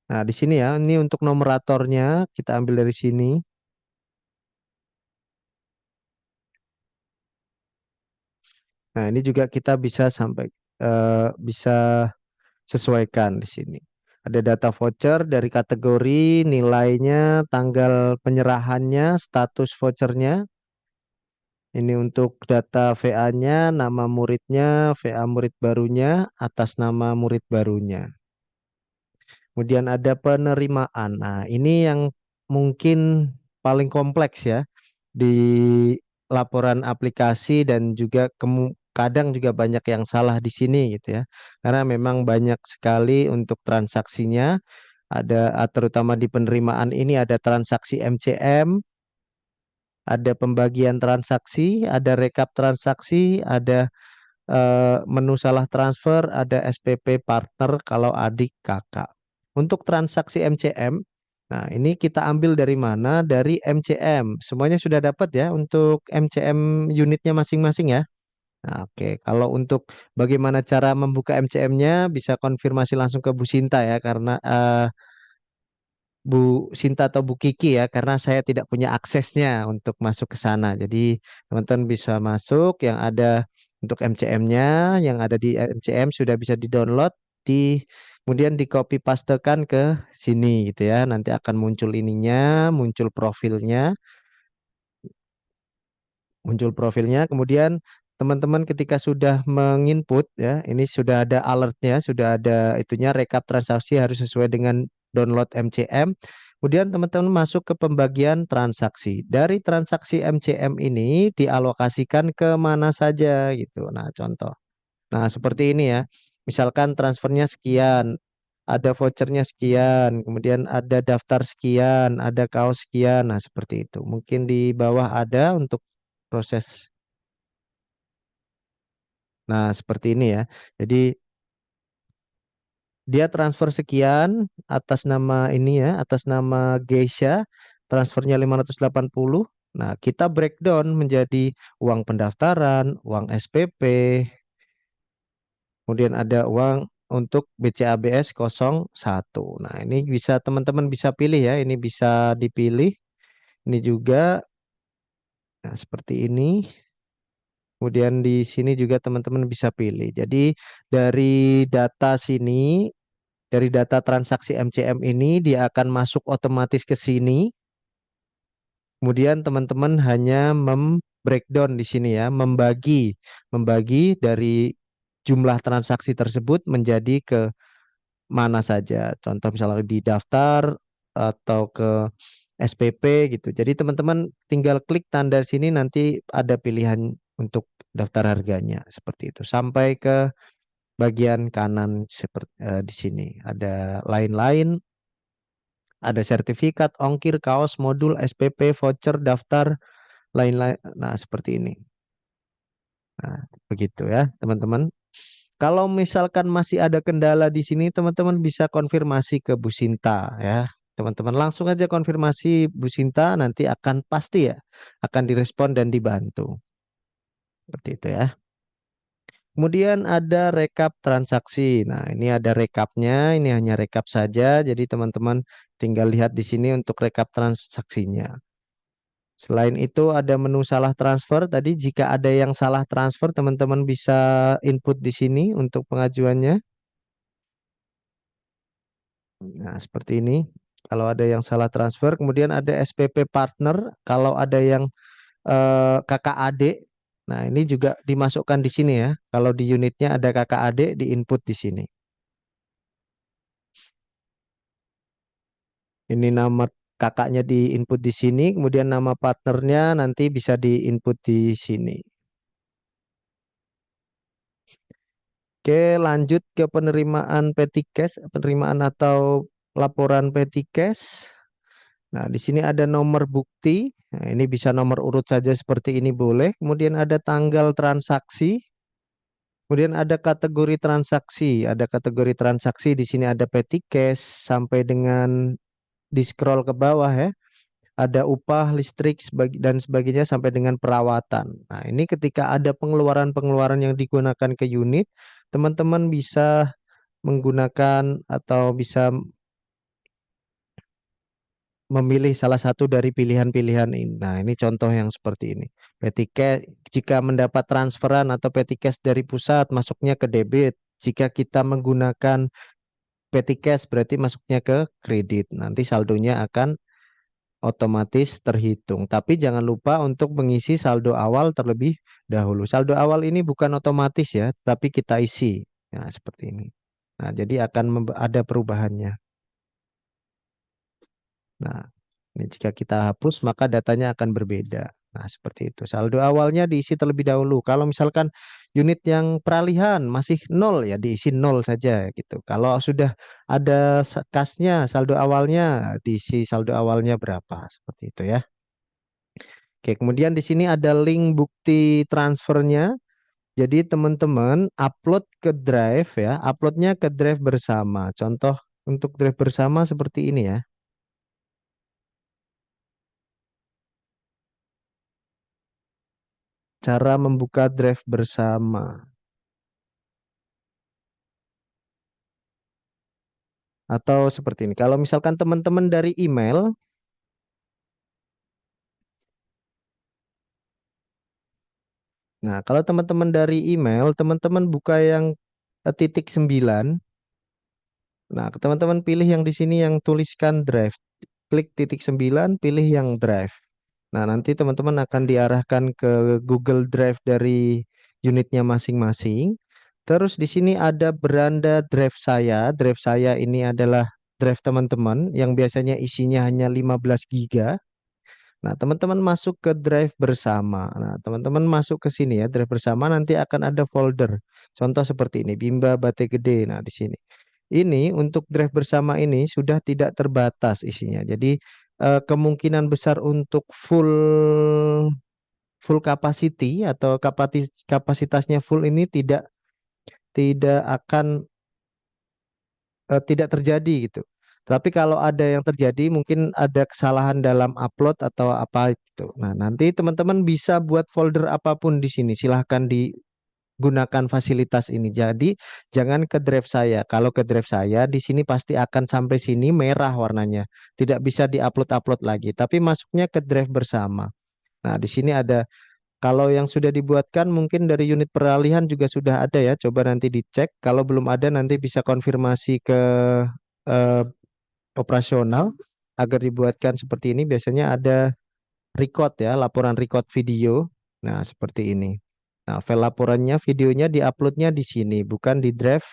Nah, di sini ya, ini untuk numeratornya kita ambil dari sini. Nah, ini juga kita bisa sampai bisa sesuaikan di sini. Ada data voucher dari kategori, nilainya, tanggal penyerahannya, status vouchernya. Ini untuk data VA-nya, nama muridnya, VA murid barunya, atas nama murid barunya. Kemudian ada penerimaan. Nah, ini yang mungkin paling kompleks ya di laporan aplikasi dan juga kadang juga banyak yang salah di sini gitu ya. Karena memang banyak sekali untuk transaksinya. Ada terutama di penerimaan ini ada transaksi MCM, ada pembagian transaksi, ada rekap transaksi, ada menu salah transfer, ada SPP partner kalau adik kakak. Untuk transaksi MCM, nah ini kita ambil dari mana? Dari MCM. Semuanya sudah dapat ya untuk MCM unitnya masing-masing ya. Nah, oke, kalau untuk bagaimana cara membuka MCM-nya bisa konfirmasi langsung ke Bu Sinta ya karena Bu Sinta atau Bu Kiki ya, karena saya tidak punya aksesnya untuk masuk ke sana. Jadi teman-teman bisa masuk yang ada untuk MCM-nya, yang ada di MCM sudah bisa di-download, kemudian di copy pastekan ke sini gitu ya. Nanti akan muncul ininya, muncul profilnya. Kemudian teman-teman ketika sudah menginput ya, ini sudah ada alertnya, sudah ada itunya rekap transaksi harus sesuai dengan download MCM. Kemudian teman-teman masuk ke pembagian transaksi. Dari transaksi MCM ini dialokasikan ke mana saja gitu. Nah, contoh. Nah, seperti ini ya. Misalkan transfernya sekian, ada vouchernya sekian, kemudian ada daftar sekian, ada kaos sekian. Nah, seperti itu. Mungkin di bawah ada untuk proses. Nah, seperti ini ya. Jadi dia transfer sekian atas nama ini ya, atas nama Geisha, transfernya 580. Nah, kita breakdown menjadi uang pendaftaran, uang SPP, kemudian ada uang untuk BCABS 01. Nah, ini bisa teman-teman bisa pilih ya, ini bisa dipilih. Ini juga nah, seperti ini. Kemudian di sini juga teman-teman bisa pilih. Jadi dari data sini, dari data transaksi MCM ini dia akan masuk otomatis ke sini. Kemudian teman-teman hanya breakdown di sini ya, membagi dari jumlah transaksi tersebut menjadi ke mana saja. Contoh misalnya di daftar atau ke SPP gitu. Jadi teman-teman tinggal klik tanda sini nanti ada pilihan untuk daftar harganya seperti itu. Sampai ke bagian kanan seperti di sini ada lain-lain, ada sertifikat, ongkir, kaos, modul, SPP, voucher, daftar, lain-lain. Nah, seperti ini. Nah, begitu ya, teman-teman. Kalau misalkan masih ada kendala di sini, teman-teman bisa konfirmasi ke Bu Sinta ya. Teman-teman langsung aja konfirmasi Bu Sinta, nanti akan pasti ya akan direspon dan dibantu. Seperti itu ya. Kemudian ada rekap transaksi. Nah, ini ada rekapnya, ini hanya rekap saja. Jadi teman-teman tinggal lihat di sini untuk rekap transaksinya. Selain itu ada menu salah transfer. Tadi jika ada yang salah transfer, teman-teman bisa input di sini untuk pengajuannya. Nah, seperti ini. Kalau ada yang salah transfer, kemudian ada SPP partner. Kalau ada yang kakak adik, nah ini juga dimasukkan di sini ya. Kalau di unitnya ada kakak adik, di input di sini. Ini nama kakaknya di input di sini, kemudian nama partnernya nanti bisa di input di sini. Oke, lanjut ke penerimaan petty cash, penerimaan atau laporan petty cash. Nah, di sini ada nomor bukti. Nah, ini bisa nomor urut saja seperti ini boleh. Kemudian ada tanggal transaksi. Kemudian ada kategori transaksi. Ada kategori transaksi di sini ada petty cash sampai dengan di scroll ke bawah ya. Ada upah, listrik, dan sebagainya sampai dengan perawatan. Nah, ini ketika ada pengeluaran-pengeluaran yang digunakan ke unit, teman-teman bisa menggunakan atau bisa memilih salah satu dari pilihan-pilihan ini. Nah, ini contoh yang seperti ini. Petty cash, jika mendapat transferan atau petty cash dari pusat, masuknya ke debit. Jika kita menggunakan petty cash, berarti masuknya ke kredit. Nanti saldonya akan otomatis terhitung. Tapi jangan lupa untuk mengisi saldo awal terlebih dahulu. Saldo awal ini bukan otomatis ya, tapi kita isi. Nah, seperti ini. Nah, jadi akan ada perubahannya. Nah, ini jika kita hapus maka datanya akan berbeda. Nah, seperti itu. Saldo awalnya diisi terlebih dahulu. Kalau misalkan unit yang peralihan masih nol ya diisi nol saja gitu. Kalau sudah ada kasnya saldo awalnya diisi saldo awalnya berapa seperti itu ya. Oke, kemudian di sini ada link bukti transfernya. Jadi teman-teman upload ke Drive ya, uploadnya ke Drive bersama. Contoh untuk Drive bersama seperti ini ya. Cara membuka Drive bersama. Atau seperti ini. Kalau misalkan teman-teman dari email, nah kalau teman-teman dari email, teman-teman buka yang titik 9. Nah, teman-teman pilih yang di sini yang tuliskan Drive. Klik titik 9, pilih yang Drive. Nah, nanti teman-teman akan diarahkan ke Google Drive dari unitnya masing-masing. Terus di sini ada beranda drive saya. Drive saya ini adalah drive teman-teman yang biasanya isinya hanya 15 giga. Nah, teman-teman masuk ke drive bersama. Nah, teman-teman masuk ke sini ya, drive bersama nanti akan ada folder. Contoh seperti ini, Bimba Bate Gede. Nah, di sini. Ini untuk drive bersama ini sudah tidak terbatas isinya. Jadi kemungkinan besar untuk full full capacity atau kapasitasnya full ini tidak akan tidak terjadi gitu. Tapi kalau ada yang terjadi mungkin ada kesalahan dalam upload atau apa gitu. Nah, nanti teman-teman bisa buat folder apapun di sini. Silahkan digunakan fasilitas ini. Jadi jangan ke drive saya. Kalau ke drive saya di sini pasti akan sampai sini merah warnanya. Tidak bisa diupload-upload lagi. Tapi masuknya ke drive bersama. Nah, di sini ada kalau yang sudah dibuatkan mungkin dari unit peralihan juga sudah ada ya. Coba nanti dicek. Kalau belum ada nanti bisa konfirmasi ke eh, operasional agar dibuatkan seperti ini. Biasanya ada record ya, laporan record video. Nah, seperti ini. Nah, file laporannya, videonya diuploadnya di sini, bukan di drive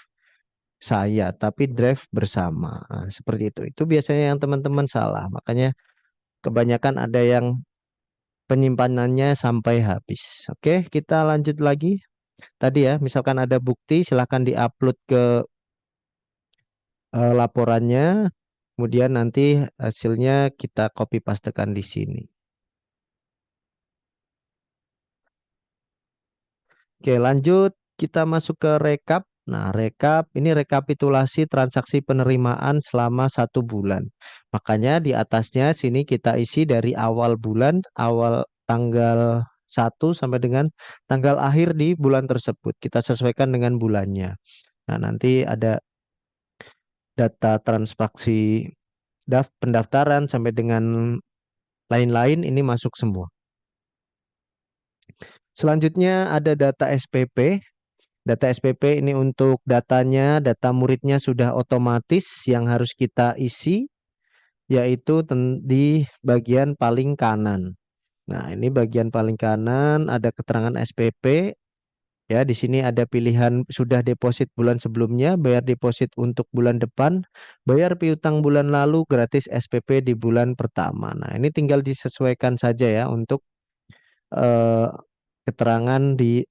saya, tapi drive bersama. Nah, seperti itu. Itu biasanya yang teman-teman salah. Makanya kebanyakan ada yang penyimpanannya sampai habis. Oke, kita lanjut lagi. Tadi ya, misalkan ada bukti, silahkan diupload ke laporannya. Kemudian nanti hasilnya kita copy pastekan di sini. Oke, lanjut kita masuk ke rekap. Nah, rekap ini rekapitulasi transaksi penerimaan selama 1 bulan. Makanya di atasnya sini kita isi dari awal bulan, awal tanggal 1 sampai dengan tanggal akhir di bulan tersebut. Kita sesuaikan dengan bulannya. Nah, nanti ada data transaksi pendaftaran sampai dengan lain-lain ini masuk semua. Selanjutnya ada data SPP. Data SPP ini untuk datanya, data muridnya sudah otomatis yang harus kita isi, yaitu di bagian paling kanan. Nah, ini bagian paling kanan ada keterangan SPP. Ya, di sini ada pilihan sudah deposit bulan sebelumnya, bayar deposit untuk bulan depan, bayar piutang bulan lalu, gratis SPP di bulan pertama. Nah, ini tinggal disesuaikan saja ya untuk eh, keterangan di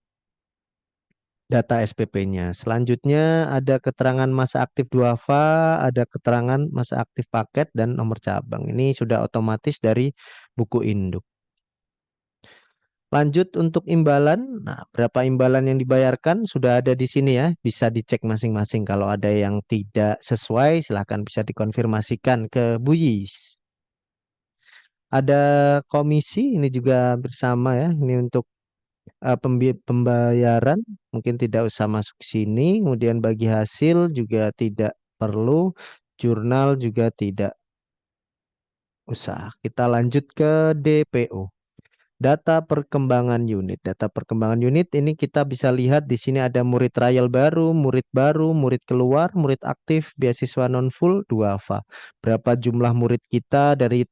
data SPP-nya. Selanjutnya ada keterangan masa aktif duafa, ada keterangan masa aktif paket dan nomor cabang. Ini sudah otomatis dari buku induk. Lanjut untuk imbalan. Nah, berapa imbalan yang dibayarkan sudah ada di sini ya. Bisa dicek masing-masing. Kalau ada yang tidak sesuai, silahkan bisa dikonfirmasikan ke Buyis. Ada komisi, ini juga bersama ya. Ini untuk pembayaran, mungkin tidak usah masuk sini. Kemudian bagi hasil juga tidak perlu. Jurnal juga tidak usah. Kita lanjut ke DPO. Data perkembangan unit. Data perkembangan unit ini kita bisa lihat di sini ada murid trial baru, murid keluar, murid aktif, beasiswa non full, duafa. Berapa jumlah murid kita dari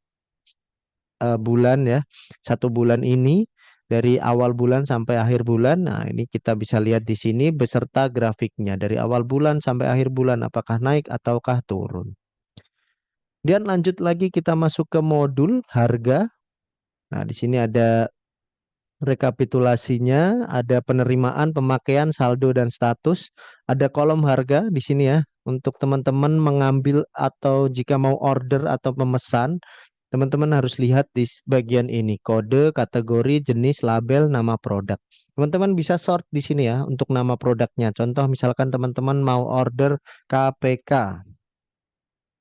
bulan ya, 1 bulan ini dari awal bulan sampai akhir bulan. Nah, ini kita bisa lihat di sini beserta grafiknya dari awal bulan sampai akhir bulan apakah naik ataukah turun. Kemudian lanjut lagi kita masuk ke modul harga. Nah, di sini ada rekapitulasinya, ada penerimaan, pemakaian, saldo dan status, ada kolom harga di sini ya. Untuk teman-teman mengambil atau jika mau order atau pemesan, teman-teman harus lihat di bagian ini, kode, kategori, jenis, label, nama produk. Teman-teman bisa sort di sini ya untuk nama produknya. Contoh misalkan teman-teman mau order KPK,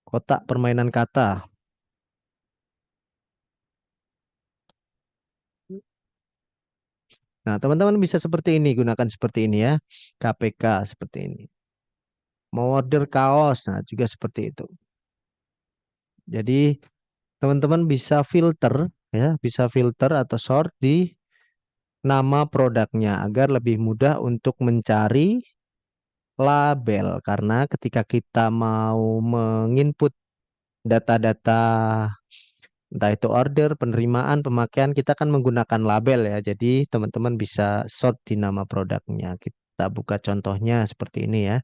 kotak permainan kata. Nah, teman-teman bisa seperti ini, gunakan seperti ini ya. KPK seperti ini. Mau order kaos, nah juga seperti itu. Jadi teman-teman bisa filter ya, bisa filter atau sort di nama produknya agar lebih mudah untuk mencari label. Karena ketika kita mau menginput data-data entah itu order, penerimaan, pemakaian, kita kan menggunakan label ya. Jadi teman-teman bisa sort di nama produknya. Kita buka contohnya seperti ini ya.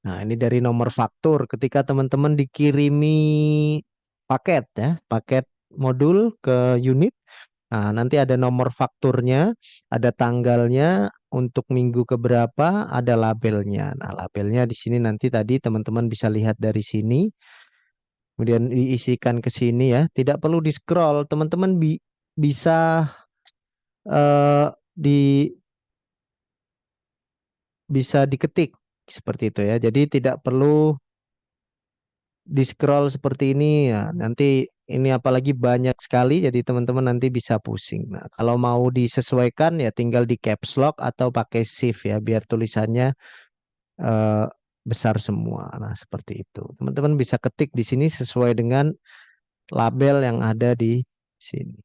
Nah, ini dari nomor faktur. Ketika teman-teman dikirimi paket ya, paket modul ke unit. Nah, nanti ada nomor fakturnya, ada tanggalnya, untuk minggu keberapa, ada labelnya. Nah, labelnya di sini nanti tadi teman-teman bisa lihat dari sini. Kemudian diisikan ke sini ya. Tidak perlu di-scroll. Teman-teman bisa eh, di bisa diketik seperti itu ya. Jadi tidak perlu di scroll seperti ini ya, nanti ini apalagi banyak sekali jadi teman-teman nanti bisa pusing. Nah, kalau mau disesuaikan ya tinggal di caps lock atau pakai shift ya biar tulisannya eh, besar semua. Nah, seperti itu. Teman-teman bisa ketik di sini sesuai dengan label yang ada di sini.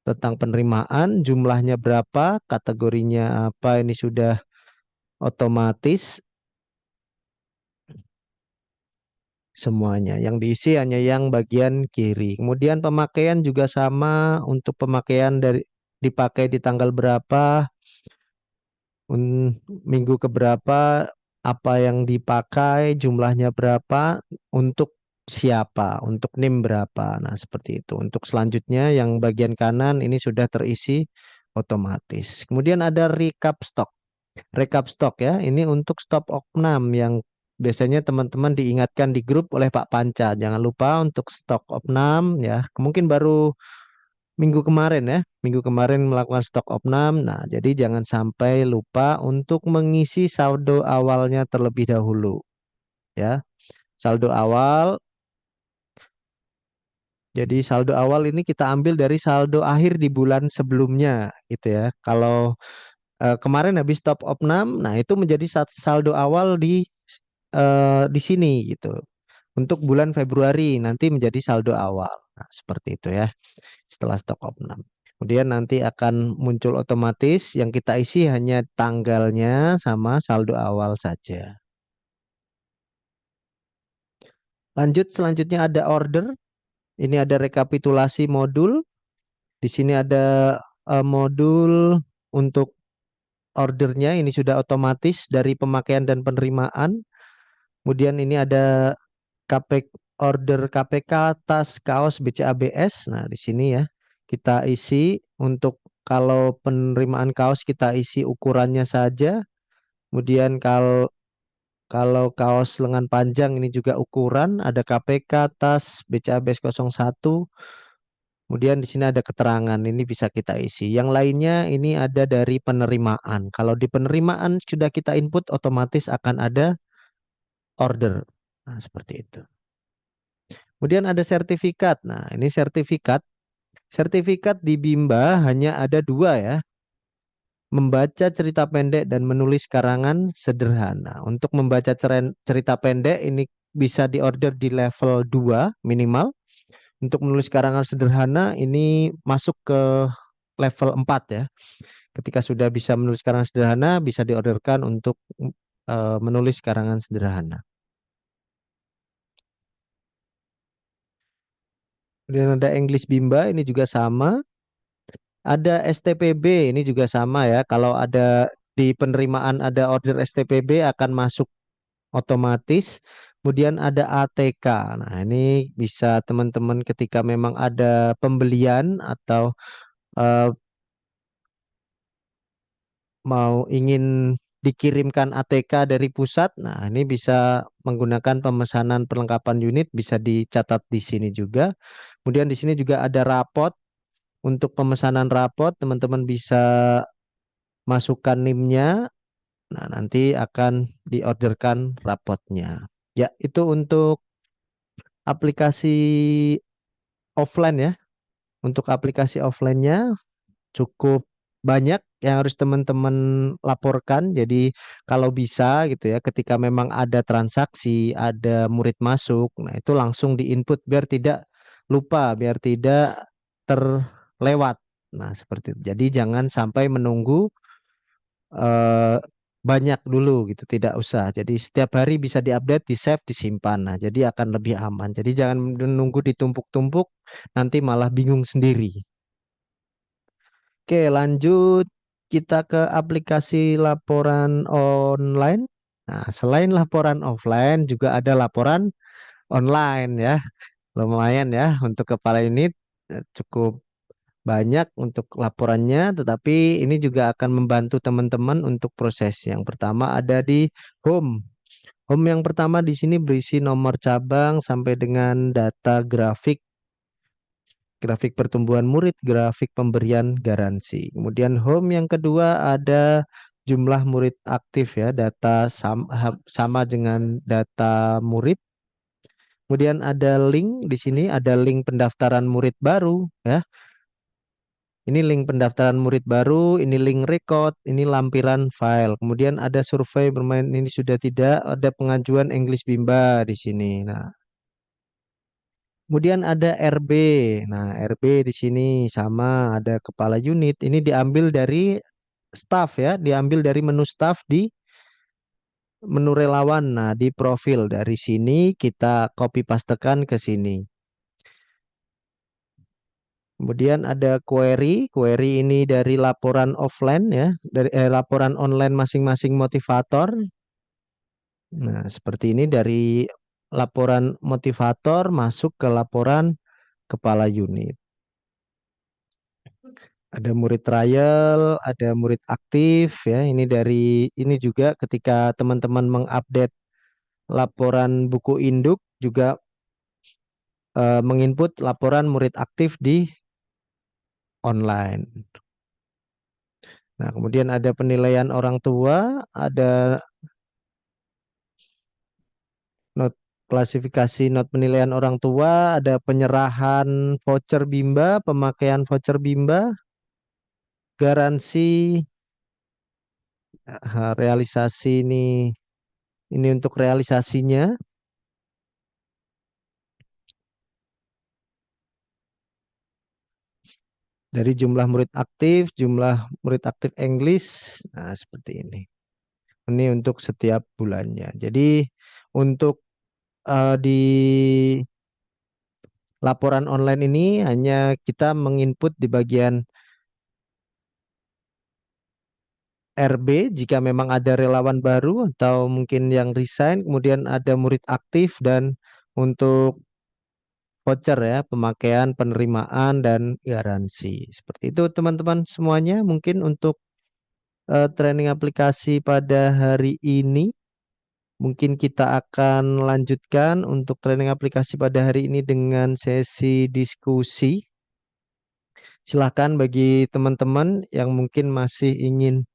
Tentang penerimaan, jumlahnya berapa, kategorinya apa, ini sudah otomatis semuanya. Yang diisi hanya yang bagian kiri. Kemudian pemakaian juga sama untuk pemakaian dari dipakai di tanggal berapa, minggu keberapa, apa yang dipakai, jumlahnya berapa, untuk siapa, untuk NIM berapa. Nah, seperti itu. Untuk selanjutnya yang bagian kanan ini sudah terisi otomatis. Kemudian ada recap stok. Recap stok ya, ini untuk stop opnam yang biasanya teman-teman diingatkan di grup oleh Pak Panca. Jangan lupa untuk stok opnam ya. Mungkin baru minggu kemarin ya, minggu kemarin melakukan stok opnam. Nah, jadi jangan sampai lupa untuk mengisi saldo awalnya terlebih dahulu ya. Saldo awal. Jadi saldo awal ini kita ambil dari saldo akhir di bulan sebelumnya gitu ya. Kalau kemarin habis top up 6, nah itu menjadi saldo awal di sini gitu. Untuk bulan Februari nanti menjadi saldo awal. Nah, seperti itu ya. Setelah stok up 6. Kemudian nanti akan muncul otomatis yang kita isi hanya tanggalnya sama saldo awal saja. Lanjut selanjutnya ada order. Ini ada rekapitulasi modul. Di sini ada modul untuk ordernya, ini sudah otomatis dari pemakaian dan penerimaan. Kemudian ini ada KP order KPK tas kaos BCABS. Nah, di sini ya kita isi untuk kalau penerimaan kaos kita isi ukurannya saja. Kemudian kalau kaos lengan panjang ini juga ukuran, ada KPK tas BCABS 01. Kemudian di sini ada keterangan, ini bisa kita isi. Yang lainnya ini ada dari penerimaan. Kalau di penerimaan sudah kita input, otomatis akan ada order. Nah, seperti itu. Kemudian ada sertifikat. Nah, ini sertifikat. Sertifikat di Bimba hanya ada dua ya. Membaca cerita pendek dan menulis karangan sederhana. Untuk membaca cerita pendek ini bisa diorder di level 2 minimal. Untuk menulis karangan sederhana ini masuk ke level 4 ya. Ketika sudah bisa menulis karangan sederhana, bisa diorderkan untuk menulis karangan sederhana. Kemudian ada English Bimba, ini juga sama. Ada STPB, ini juga sama ya. Kalau ada di penerimaan ada order STPB akan masuk otomatis. Kemudian ada ATK. Nah, ini bisa teman-teman ketika memang ada pembelian atau eh, mau ingin dikirimkan ATK dari pusat. Nah, ini bisa menggunakan pemesanan perlengkapan unit, bisa dicatat di sini juga. Kemudian di sini juga ada rapot. Untuk pemesanan rapot, teman-teman bisa masukkan NIM-nya. Nah, nanti akan diorderkan rapotnya. Ya, itu untuk aplikasi offline ya. Untuk aplikasi offline-nya cukup banyak yang harus teman-teman laporkan. Jadi kalau bisa gitu ya, ketika memang ada transaksi, ada murid masuk, nah itu langsung diinput biar tidak lupa, biar tidak terlewat. Nah, seperti itu. Jadi jangan sampai menunggu eh, banyak dulu gitu, tidak usah. Jadi setiap hari bisa diupdate, di save, disimpan. Nah, jadi akan lebih aman. Jadi jangan menunggu ditumpuk-tumpuk, nanti malah bingung sendiri. Oke, lanjut kita ke aplikasi laporan online. Nah, selain laporan offline juga ada laporan online ya. Lumayan ya untuk kepala unit cukup banyak untuk laporannya, tetapi ini juga akan membantu teman-teman untuk proses. Yang pertama ada di home. Home yang pertama di sini berisi nomor cabang sampai dengan data grafik, grafik pertumbuhan murid, grafik pemberian garansi. Kemudian home yang kedua ada jumlah murid aktif ya, data sama dengan data murid. Kemudian ada link di sini, ada link pendaftaran murid baru ya. Ini link pendaftaran murid baru, ini link record, ini lampiran file. Kemudian ada survei bermain ini sudah tidak, ada pengajuan English Bimba di sini. Nah, kemudian ada RB. Nah, RB di sini sama ada kepala unit. Ini diambil dari staff ya, diambil dari menu staff di menu relawan. Nah, di profil dari sini kita copy pastekan ke sini. Kemudian ada query. Query ini dari laporan offline ya, dari laporan online masing-masing motivator. Nah, seperti ini dari laporan motivator masuk ke laporan kepala unit. Ada murid trial, ada murid aktif ya. Ini dari ini juga ketika teman-teman mengupdate laporan buku induk juga menginput laporan murid aktif di online. Nah, kemudian ada penilaian orang tua, ada not klasifikasi not penilaian orang tua, ada penyerahan voucher Bimba, pemakaian voucher Bimba, garansi realisasi ini untuk realisasinya dari jumlah murid aktif, jumlah murid aktif English. Nah, seperti ini. Ini untuk setiap bulannya. Jadi untuk di laporan online ini hanya kita menginput di bagian RB jika memang ada relawan baru atau mungkin yang resign, kemudian ada murid aktif dan untuk voucher ya, pemakaian, penerimaan dan garansi. Seperti itu teman-teman semuanya mungkin untuk training aplikasi pada hari ini. Mungkin kita akan lanjutkan untuk training aplikasi pada hari ini dengan sesi diskusi. Silahkan bagi teman-teman yang mungkin masih ingin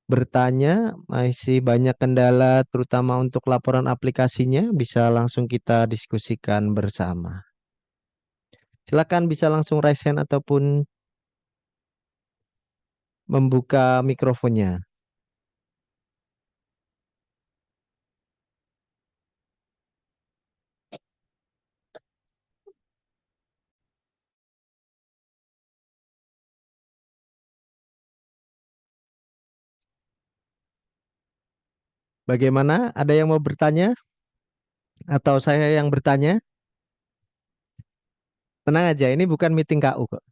bertanya, masih banyak kendala terutama untuk laporan aplikasinya, bisa langsung kita diskusikan bersama. Silakan bisa langsung raise hand ataupun membuka mikrofonnya. Bagaimana? Ada yang mau bertanya? Atau saya yang bertanya? Tenang aja, ini bukan meeting KU kok.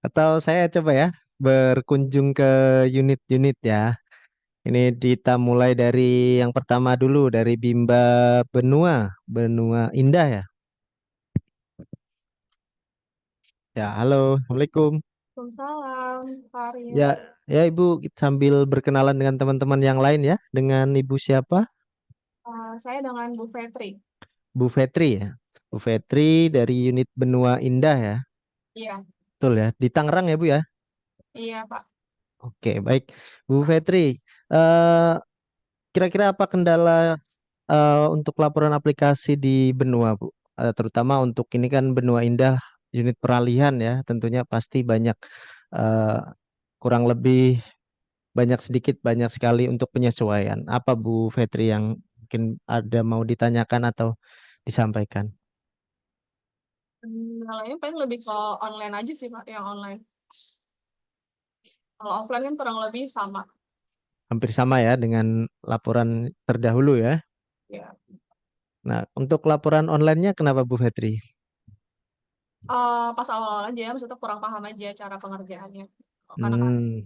Atau saya coba ya berkunjung ke unit-unit ya. Ini kita mulai dari yang pertama dulu, dari Bimba Benua, Benua Indah ya. Ya, halo, Assalamualaikum. Waalaikumsalam, Pak Arya. Ya, ya Ibu sambil berkenalan dengan teman-teman yang lain ya. Dengan Ibu siapa? Saya dengan Bu Fetri. Bu Fetri ya. Bu Fetri dari unit Benua Indah ya. Iya, Betul ya. Di Tangerang ya Bu ya. iya Pak. Oke, baik. Bu Fetri, eh, kira-kira apa kendala untuk laporan aplikasi di Benua, Bu? Terutama untuk ini kan Benua Indah, unit peralihan ya, tentunya pasti banyak eh, kurang lebih banyak sedikit banyak sekali untuk penyesuaian. Apa Bu Fetri yang mungkin ada mau ditanyakan atau disampaikan? Kendalanya paling lebih ke online aja sih Pak, yang online. Kalau offline kan kurang lebih sama. Hampir sama ya dengan laporan terdahulu ya. Ya. Nah, untuk laporan online-nya kenapa Bu Fetri? Pas awal-awal aja, maksudnya kurang paham aja cara pengerjaannya. Karena kan Hmm,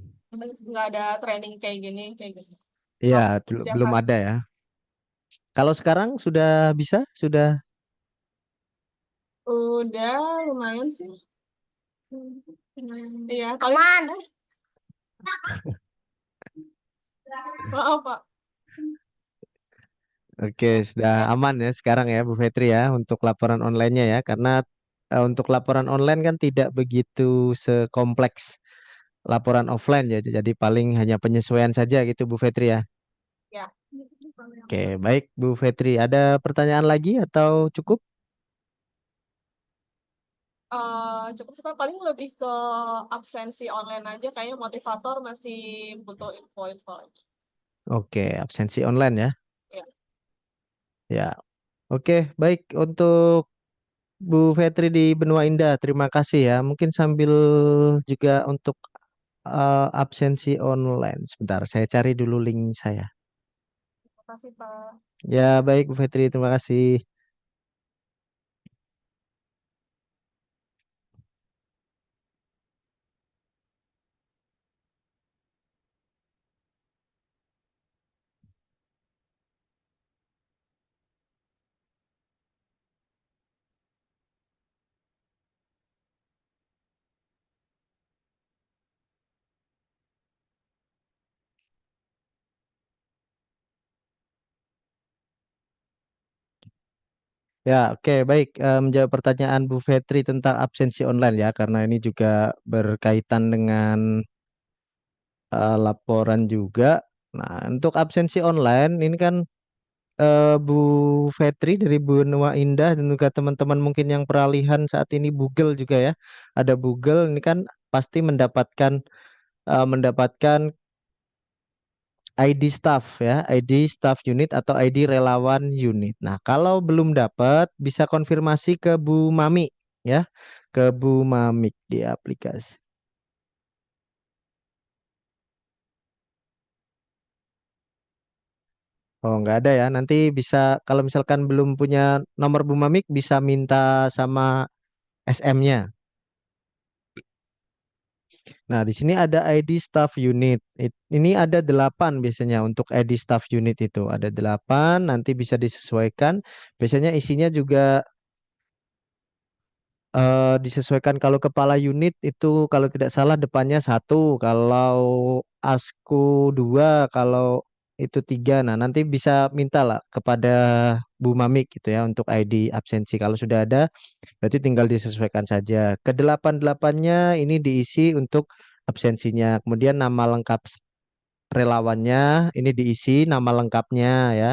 nggak ada training kayak gini. iya, Langsung belum kerjakan. ada ya. Kalau sekarang sudah bisa, sudah. Udah lumayan sih. Iya, paling. Maaf Pak. Oke, sudah aman ya sekarang ya Bu Fetri ya untuk laporan online-nya ya karena untuk laporan online kan tidak begitu sekompleks laporan offline ya. Jadi paling hanya penyesuaian saja gitu Bu Fetri ya. Ya. Oke, baik Bu Fetri. Ada pertanyaan lagi atau cukup? Cukup sih Pak. Paling lebih ke absensi online aja. Kayaknya motivator masih butuh info-info lagi. Oke, absensi online ya. Ya. Ya. Oke, baik untuk Bu Fetri di Benua Indah. Terima kasih ya. Mungkin sambil juga untuk absensi online. Sebentar, saya cari dulu link saya. Terima kasih Pak. Ya, baik Bu Fitri, terima kasih. Ya, oke, baik. Menjawab pertanyaan Bu Fitri tentang absensi online ya, karena ini juga berkaitan dengan laporan juga. Nah, untuk absensi online ini kan Bu Fitri dari Benua Indah dan juga teman-teman mungkin yang peralihan saat ini Google juga ya. Ada Google ini kan pasti mendapatkan ID staff ya, ID staff unit atau ID relawan unit. Nah, kalau belum dapat bisa konfirmasi ke Bu Mami ya, ke Bu Mamik di aplikasi. Oh, nggak ada ya. Nanti bisa kalau misalkan belum punya nomor Bu Mamik bisa minta sama SM-nya. Nah, di sini ada ID staff unit. Ini ada 8 biasanya untuk ID staff unit itu. Ada 8, nanti bisa disesuaikan. Biasanya isinya juga disesuaikan. Kalau kepala unit itu kalau tidak salah depannya 1, kalau ASKU 2, kalau itu 3. Nah, nanti bisa minta lah kepada Bu Mamik gitu ya untuk ID absensi. Kalau sudah ada, berarti tinggal disesuaikan saja. Kedelapan-delapannya ini diisi untuk absensinya. Kemudian nama lengkap relawannya ini diisi nama lengkapnya ya.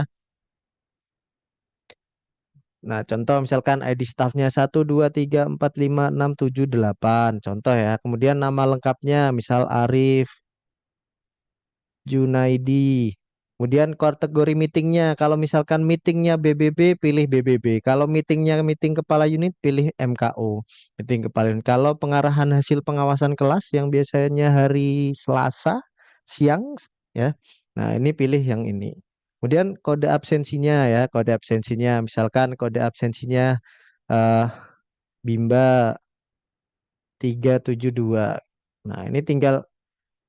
Nah, contoh misalkan ID staffnya 1 2 3 4 5 6 7 8. Contoh ya. Kemudian nama lengkapnya misal Arif Junaidi. Kemudian kategori meetingnya, kalau misalkan meetingnya BBB, pilih BBB. Kalau meetingnya meeting kepala unit, pilih MKO. Meeting kepala unit. Kalau pengarahan hasil pengawasan kelas yang biasanya hari Selasa siang, ya. Nah, ini pilih yang ini. Kemudian kode absensinya ya, kode absensinya. Misalkan kode absensinya eh, Bimba 372. Nah, ini tinggal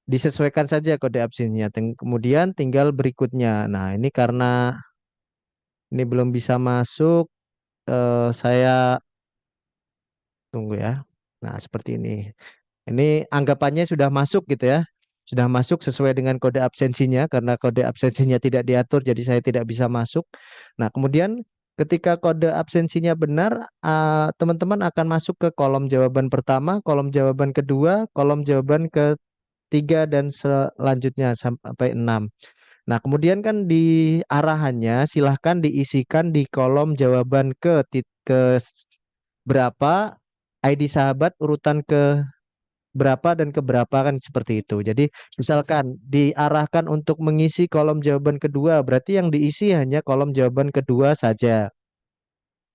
disesuaikan saja kode absensinya. Kemudian tinggal berikutnya. Nah, ini karena ini belum bisa masuk, saya tunggu ya. Nah, seperti ini. Ini anggapannya sudah masuk gitu ya. Sudah masuk sesuai dengan kode absensinya karena kode absensinya tidak diatur jadi saya tidak bisa masuk. Nah, kemudian ketika kode absensinya benar, teman-teman akan masuk ke kolom jawaban pertama, kolom jawaban kedua, kolom jawaban ketiga dan selanjutnya sampai 6. Nah, kemudian kan di arahannya silahkan diisikan di kolom jawaban berapa, ID sahabat urutan ke berapa dan ke berapa kan seperti itu. Jadi misalkan diarahkan untuk mengisi kolom jawaban kedua, berarti yang diisi hanya kolom jawaban kedua saja.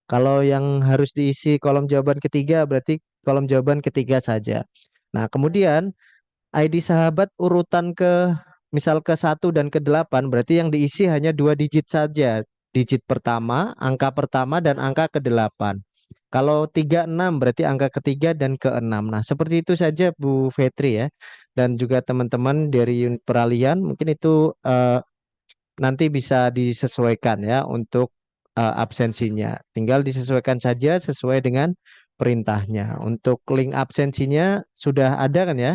Kalau yang harus diisi kolom jawaban ketiga, berarti kolom jawaban ketiga saja. Nah, kemudian ID sahabat urutan misal ke 1 dan ke 8 berarti yang diisi hanya 2 digit saja. Digit pertama, angka pertama dan angka ke 8. Kalau 36 berarti angka ketiga dan ke 6. Nah, seperti itu saja Bu Fetri ya. Dan juga teman-teman dari unit peralihan mungkin itu nanti bisa disesuaikan ya untuk absensinya. Tinggal disesuaikan saja sesuai dengan perintahnya. Untuk link absensinya sudah ada kan ya?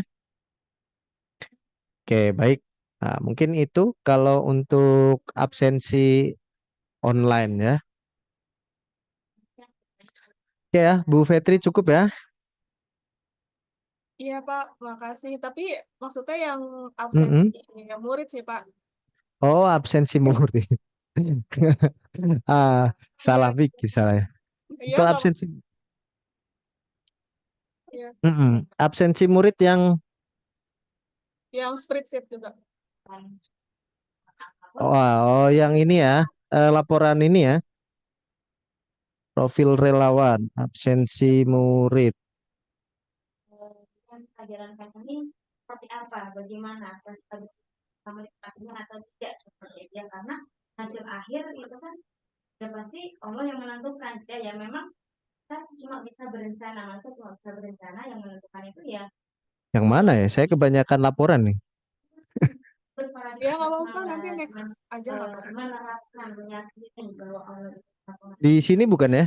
Oke, baik. Nah, mungkin itu kalau untuk absensi online ya. Oke ya, Bu Fetri cukup ya. Iya Pak, makasih. Tapi maksudnya yang absensi Mm-mm. murid sih Pak. Oh, absensi murni. Ah, salah Iya, pikir saya. iya Untuk nggak apa. absensi, Iya, absensi murid yang yang spreadsheet juga. yang ini ya, laporan ini ya, profil relawan, absensi murid. Dengan ajaran kami seperti apa, bagaimana harus menikmatinya atau tidak seperti itu ya, karena hasil akhir itu kan sudah pasti Allah yang menentukan ya, ya memang kita cuma bisa berencana, masa cuma bisa berencana, yang menentukan itu ya Yang mana Allah. ya? Saya kebanyakan laporan nih. Ya nggak apa-apa, nanti next aja nggak apa-apa. Menerapkan meyakini bahwa Allah Di sini bukan ya?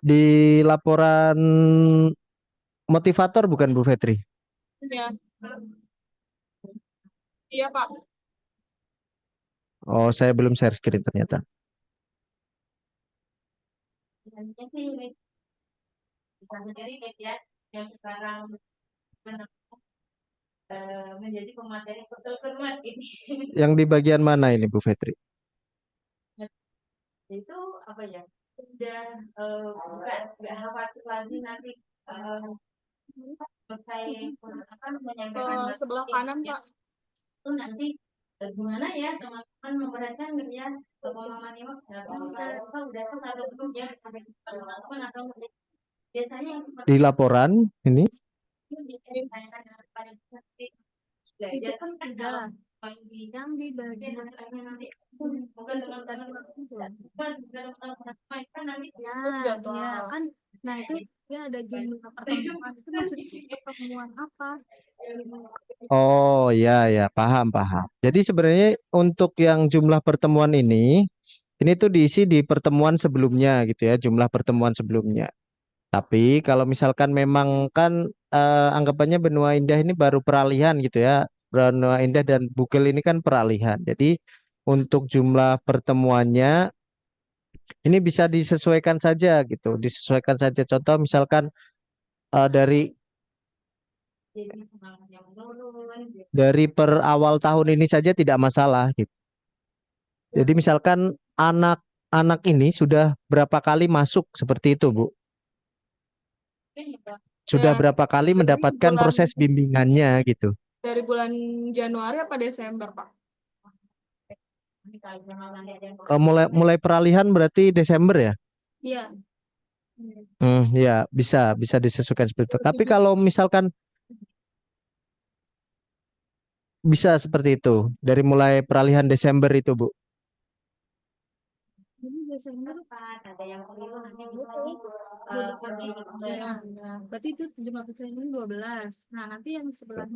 Di laporan motivator bukan Bu Fetri? Iya, iya Pak. Oh, saya belum share screen ternyata. sih bisa menjadi media yang sekarang menjadi pemateri pertemuan ini. Yang di bagian mana ini Bu Fetri? Itu apa ya, udah bukan nggak khawatir lagi nanti selesai akan menyampaikan Sebelah kanan Pak. itu nanti gimana ya teman-teman memperhatikan gitu ya pemahaman ini kita udah tuh kalau itu ya sampai teman-teman atau biasanya yang Di laporan ini? ditanyakan pada Itu kan tiga yang di bagian nanti mungkin teman-teman nah ya kan Nah, itu dia ada jumlah pertemuan. Itu maksudnya pertemuan apa? Gitu. Oh ya ya, paham paham. Jadi sebenarnya untuk yang jumlah pertemuan ini tuh diisi di pertemuan sebelumnya gitu ya, jumlah pertemuan sebelumnya. Tapi kalau misalkan memang kan anggapannya Benua Indah ini baru peralihan gitu ya. Benua Indah dan Bugel ini kan peralihan. Jadi untuk jumlah pertemuannya ini bisa disesuaikan saja gitu. Disesuaikan saja. Contoh misalkan dari Jadi semangatnya menurun gitu. per awal tahun ini saja tidak masalah gitu. Jadi misalkan anak-anak ini sudah berapa kali masuk seperti itu, Bu? Sudah Ya, berapa kali dari mendapatkan bulan proses bimbingannya gitu. dari bulan Januari apa Desember, Pak? Ini kalau memang nanti ada yang Mulai mulai peralihan berarti Desember ya? Iya. Ya bisa bisa disesuaikan seperti itu. Tapi kalau misalkan bisa seperti itu dari mulai peralihan Desember itu, Bu. Jadi Desember tepat, ada yang keliru nanti bisa lagi pergi ke berarti itu jumlah pertemuan 12. Nah, nanti yang sebelah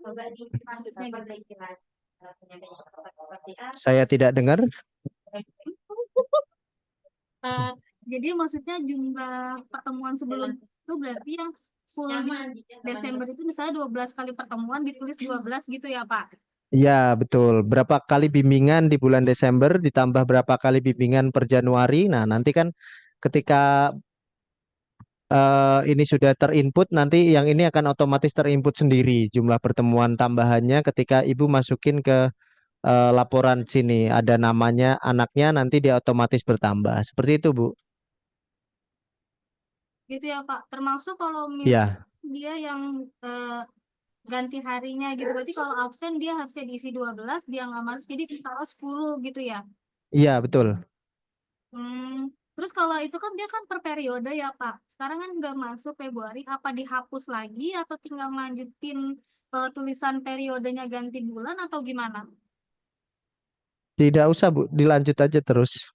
coba di selanjutnya gitu. perbaiki lagi penyampaian seperti apa Saya tidak dengar. Eh, jadi maksudnya jumlah pertemuan sebelum itu berarti yang full di nyaman gitu ya, Desember itu misalnya 12 kali pertemuan ditulis 12 gitu ya, Pak? Ya, betul. Berapa kali bimbingan di bulan Desember ditambah berapa kali bimbingan per Januari. Nah, nanti kan ketika ini sudah terinput, nanti yang ini akan otomatis terinput sendiri jumlah pertemuan tambahannya ketika Ibu masukin ke laporan sini. Ada namanya anaknya, nanti dia otomatis bertambah. Seperti itu, Bu. Gitu ya, Pak. Termasuk kalau Ya, dia yang ganti harinya gitu. Berarti kalau absen dia harusnya diisi 12, dia nggak masuk jadi kalau 10 gitu ya. iya betul. Terus kalau itu kan dia kan per periode ya, Pak. Sekarang kan nggak masuk Februari, apa dihapus lagi atau tinggal lanjutin tulisan periodenya ganti bulan atau gimana? Tidak usah, Bu. Dilanjut aja terus.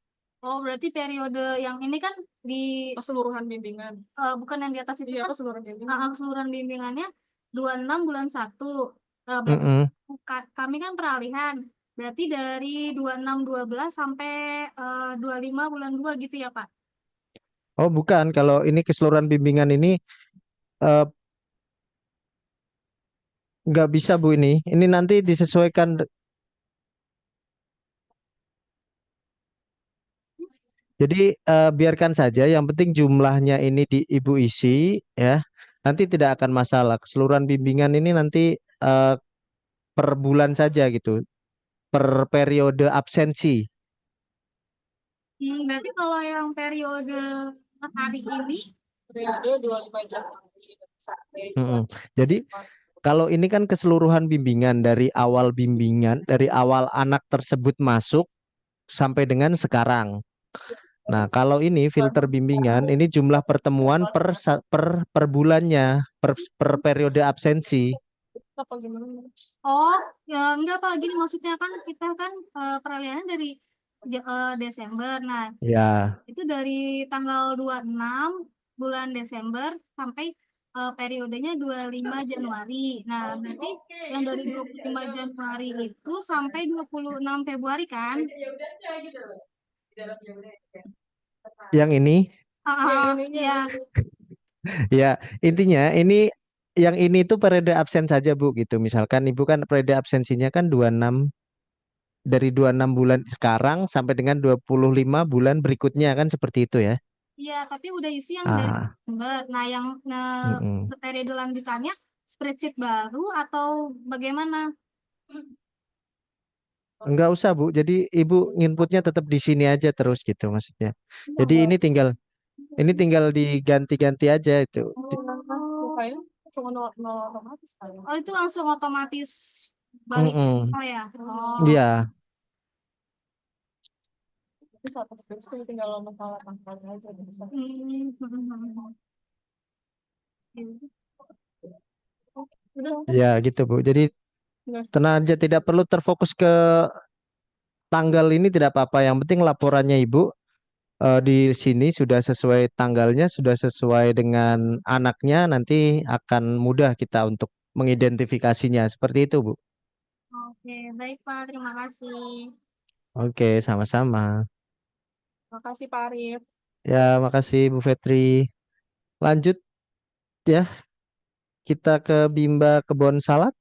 Oh, berarti periode yang ini kan di Keseluruhan bimbingan. bukan yang di atas itu Iya, kan keseluruhan bimbingan. keseluruhan bimbingannya 26 bulan 1. Berarti Mm-mm. kami kan peralihan. Berarti dari 26 12 sampai 25 bulan 2 gitu ya, Pak. Oh, bukan. Kalau ini keseluruhan bimbingan ini eh, nggak bisa, Bu, ini. Ini nanti disesuaikan. Jadi biarkan saja. Yang penting jumlahnya ini di Ibu isi, ya. Nanti tidak akan masalah. Keseluruhan bimbingan ini nanti eh, per bulan saja gitu. Per periode absensi. Berarti kalau yang periode hari ini, Periode 25 Januari sampai Mm-mm. Jadi kalau ini kan keseluruhan bimbingan dari awal anak tersebut masuk sampai dengan sekarang. Nah, kalau ini filter bimbingan, ini jumlah pertemuan per bulannya, per periode absensi. apa gimana? oh ya enggak Pak, gini maksudnya kan kita kan peralihannya dari Desember. Nah, Ya. itu dari tanggal 26 bulan Desember sampai periodenya 25 Januari. Nah, berarti yang dari 25 Januari itu sampai 26 Februari kan? Yang ini, Ininya. Ya. ya intinya yang ini tuh periode absen saja, Bu, gitu. Misalkan Ibu kan periode absensinya kan 26 dari 26 bulan sekarang sampai dengan 25 bulan berikutnya kan seperti itu ya. Iya, tapi udah isi yang dari Ah, Desember. Nah, yang mm-mm. periode lanjutannya spreadsheet baru atau bagaimana? Enggak usah, Bu. Jadi Ibu nginputnya tetap di sini aja terus gitu maksudnya. Jadi ini tinggal diganti-ganti aja itu. Oh, Kayaknya cuma nol otomatis kali. oh, itu langsung otomatis balik. Mm-mm. Oh ya. Oh. Iya, Itu satu spreadsheet tinggal masalah tanggalnya aja udah bisa. Udah. ya gitu, Bu. Jadi Udah. tenang aja, tidak perlu terfokus ke tanggal ini, tidak apa-apa. Yang penting laporannya Ibu di sini sudah sesuai tanggalnya, sudah sesuai dengan anaknya, nanti akan mudah kita untuk mengidentifikasinya. Seperti itu, Bu. Oke, baik Pak, terima kasih. Oke, sama-sama. Makasih Pak Arif. Ya, makasih Bu Fetri. Lanjut ya, kita ke Bimba Kebon Salak.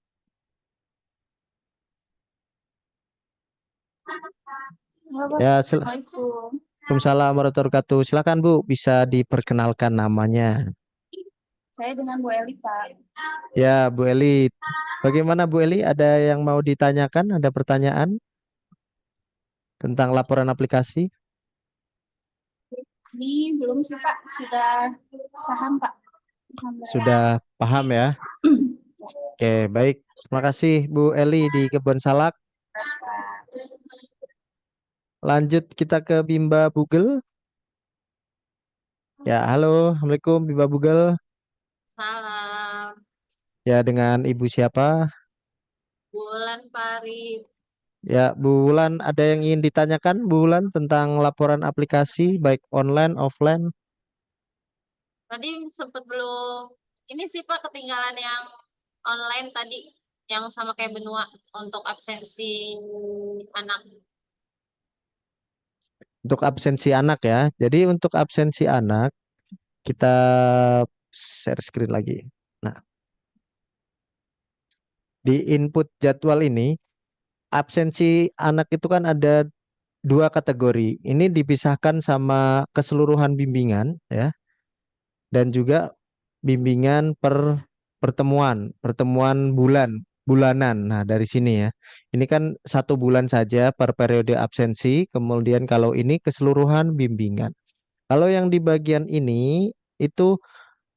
Ya, Assalamualaikum. Waalaikumsalam warahmatullahi wabarakatuh. Silakan Bu, bisa diperkenalkan namanya. Saya dengan Bu Eli, Pak. Ya, Bu Eli. Bagaimana Bu Eli? Ada yang mau ditanyakan? Ada pertanyaan tentang laporan aplikasi? Ini belum sih, Pak. Sudah paham, Pak. Alhamdulillah. Sudah paham ya? Oke, baik. Terima kasih Bu Eli di Kebon Salak. Lanjut kita ke Bimba Bugel. Ya, halo. Assalamualaikum Bimba Bugel. Salam. Ya, dengan Ibu siapa? Bulan Pak Arif. Ya, Bu Wulan, ada yang ingin ditanyakan Bu Wulan tentang laporan aplikasi baik online, offline? Tadi sempat belum. Ini sih Pak ketinggalan yang online tadi. Yang sama kayak benua untuk absensi anak. Untuk absensi anak ya. Jadi untuk absensi anak, kita share screen lagi. Nah, di input jadwal ini, absensi anak itu kan ada dua kategori. Ini dipisahkan sama keseluruhan bimbingan ya, dan juga bimbingan per pertemuan bulanan. Nah, dari sini ya. Ini kan 1 bulan saja per periode absensi, kemudian kalau ini keseluruhan bimbingan. Kalau yang di bagian ini itu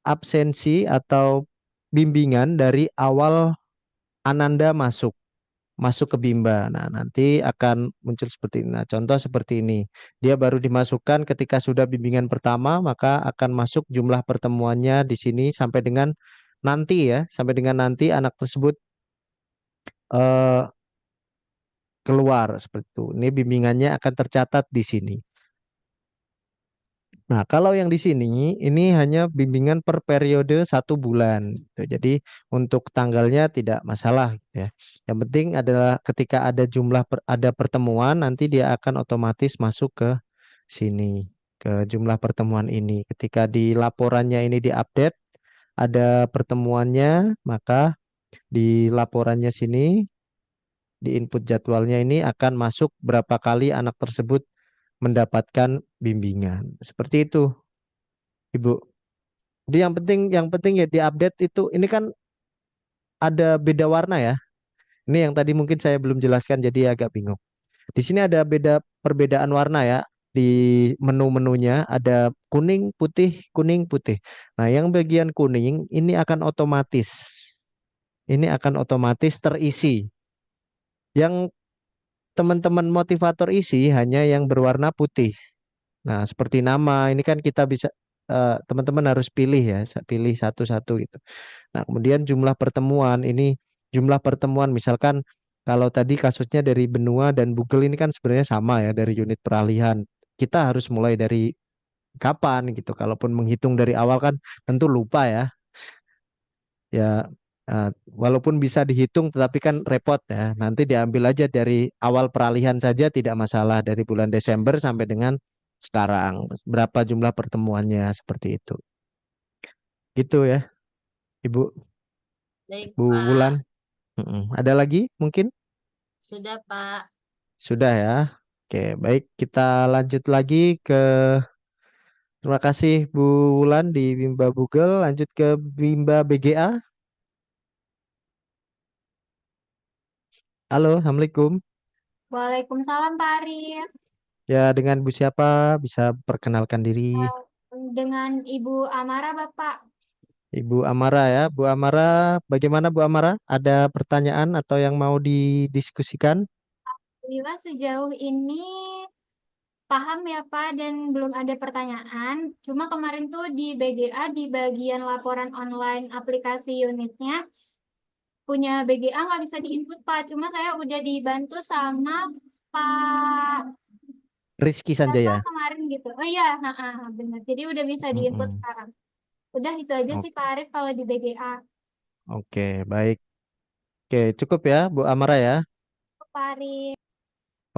absensi atau bimbingan dari awal Ananda masuk ke Bimba. Nah, nanti akan muncul seperti ini. Nah, contoh seperti ini. Dia baru dimasukkan ketika sudah bimbingan pertama, maka akan masuk jumlah pertemuannya di sini sampai dengan nanti ya, sampai dengan nanti anak tersebut eh, keluar seperti itu. Ini bimbingannya akan tercatat di sini. Nah, kalau yang di sini ini hanya bimbingan per periode 1 bulan, gitu. Jadi untuk tanggalnya tidak masalah, gitu ya. Yang penting adalah ketika ada ada pertemuan, nanti dia akan otomatis masuk ke sini, ke jumlah pertemuan ini. Ketika di laporannya ini diupdate, ada pertemuannya, maka di laporannya sini, di input jadwalnya ini akan masuk berapa kali anak tersebut mendapatkan bimbingan. Seperti itu, Ibu. Jadi yang penting ya diupdate itu ini kan ada beda warna ya. Ini yang tadi mungkin saya belum jelaskan jadi agak bingung. Di sini ada perbedaan warna ya. Di menu-menunya ada kuning, putih. Nah, yang bagian kuning ini akan otomatis. Ini akan otomatis terisi. Yang teman-teman motivator isi hanya yang berwarna putih. Nah, seperti nama ini kan kita bisa teman-teman harus pilih ya, pilih satu-satu gitu. Nah, kemudian jumlah pertemuan ini jumlah pertemuan misalkan kalau tadi kasusnya dari benua dan Google ini kan sebenarnya sama ya dari unit peralihan. Kita harus mulai dari kapan gitu. Kalaupun menghitung dari awal kan tentu lupa ya. Ya walaupun bisa dihitung tetapi kan repot ya. Nanti diambil aja dari awal peralihan saja tidak masalah dari bulan Desember sampai dengan sekarang. Berapa jumlah pertemuannya seperti itu. Gitu ya, Ibu Baik Bu Wulan. Pak. Ada lagi mungkin? Sudah Pak. Sudah ya. Oke, baik kita lanjut lagi ke terima kasih Bu Wulan di Bimba Google. Lanjut ke Bimba BGA. Halo, Assalamualaikum. Waalaikumsalam, Pak Arif. Ya, dengan Bu siapa? Bisa perkenalkan diri. Dengan Ibu Amara, Bapak. Ibu Amara ya. Bu Amara, bagaimana Bu Amara? Ada pertanyaan atau yang mau didiskusikan? Alhamdulillah sejauh ini paham ya Pak dan belum ada pertanyaan. Cuma kemarin tuh di BGA di bagian laporan online aplikasi unitnya punya BGA nggak bisa diinput Pak. Cuma saya udah dibantu sama Pak Rizky data Sanjaya. kemarin gitu. Oh iya, benar. Jadi udah bisa diinput Mm-mm. sekarang. Udah itu aja O- sih Pak Arif kalau di BGA. Oke, baik. Oke, cukup ya, Bu Amara ya. Pak Arif.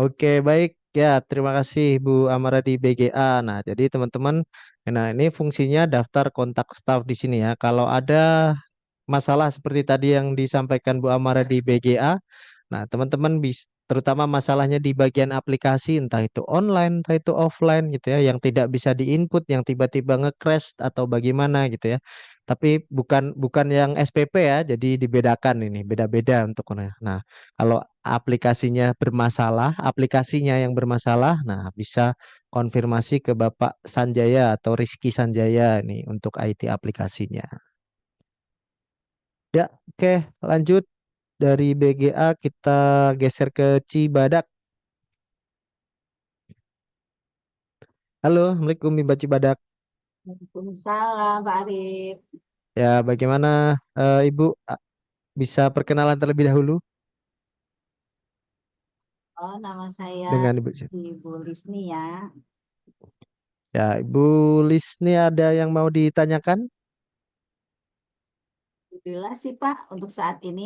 Oke, baik. Ya, terima kasih Bu Amara di BGA. Nah, jadi teman-teman, nah ini fungsinya daftar kontak staf di sini ya. Kalau ada masalah seperti tadi yang disampaikan Bu Amara di BGA, nah teman-teman bisa terutama masalahnya di bagian aplikasi, entah itu online, entah itu offline gitu ya, yang tidak bisa diinput, yang tiba-tiba nge-crash atau bagaimana gitu ya. Tapi bukan bukan yang SPP ya, jadi dibedakan ini, beda-beda untuk nah, kalau aplikasinya yang bermasalah, nah bisa konfirmasi ke Bapak Sanjaya atau Rizky Sanjaya nih untuk IT aplikasinya. Ya, oke, lanjut dari BGA kita geser ke Cibadak. Halo, Assalamualaikum Mbak Cibadak. Waalaikumsalam, Pak Arif. Ya, bagaimana Ibu bisa perkenalan terlebih dahulu Oh, nama saya dengan Ibu? Ibu Lisni ya. Ya, Ibu Lisni ada yang mau ditanyakan? Alhamdulillah sih Pak, untuk saat ini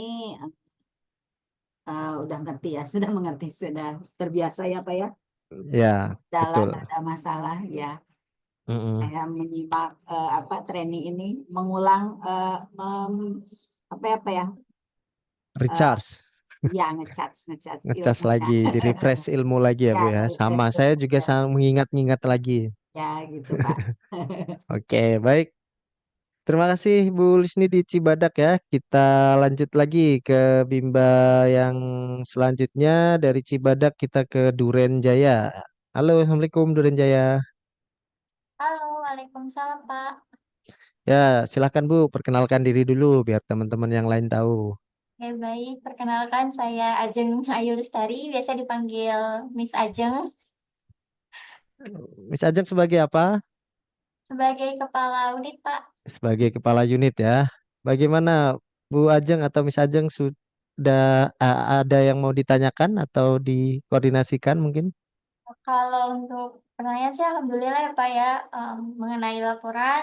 udah ngerti ya, sudah mengerti, sudah terbiasa ya Pak ya. Ya, Dalam betul. ada masalah ya, Mm-mm. saya menyimak apa training ini, mengulang apa ya, eh, Recharge, ya ngechat ngecas ilmunya. lagi, di refresh ilmu lagi ya Ya, Bu ya. nge-refresh Sama, saya juga ilmunya. sama mengingat-ingat lagi. Ya gitu Pak. Oke, baik. Terima kasih Bu Lisni di Cibadak ya. Kita lanjut lagi ke Bimba yang selanjutnya dari Cibadak kita ke Duren Jaya. Halo, Assalamualaikum Duren Jaya. Halo, Waalaikumsalam Pak. Ya, silakan Bu, perkenalkan diri dulu biar teman-teman yang lain tahu. Oke, baik. Perkenalkan saya Ajeng Ayu Lestari, biasa dipanggil Miss Ajeng, Miss Ajeng sebagai apa? sebagai Kepala Unit Pak. Sebagai kepala unit ya. Bagaimana Bu Ajeng atau Miss Ajeng sudah ada yang mau ditanyakan atau dikoordinasikan mungkin? Kalau untuk pertanyaan sih Alhamdulillah ya Pak ya, mengenai laporan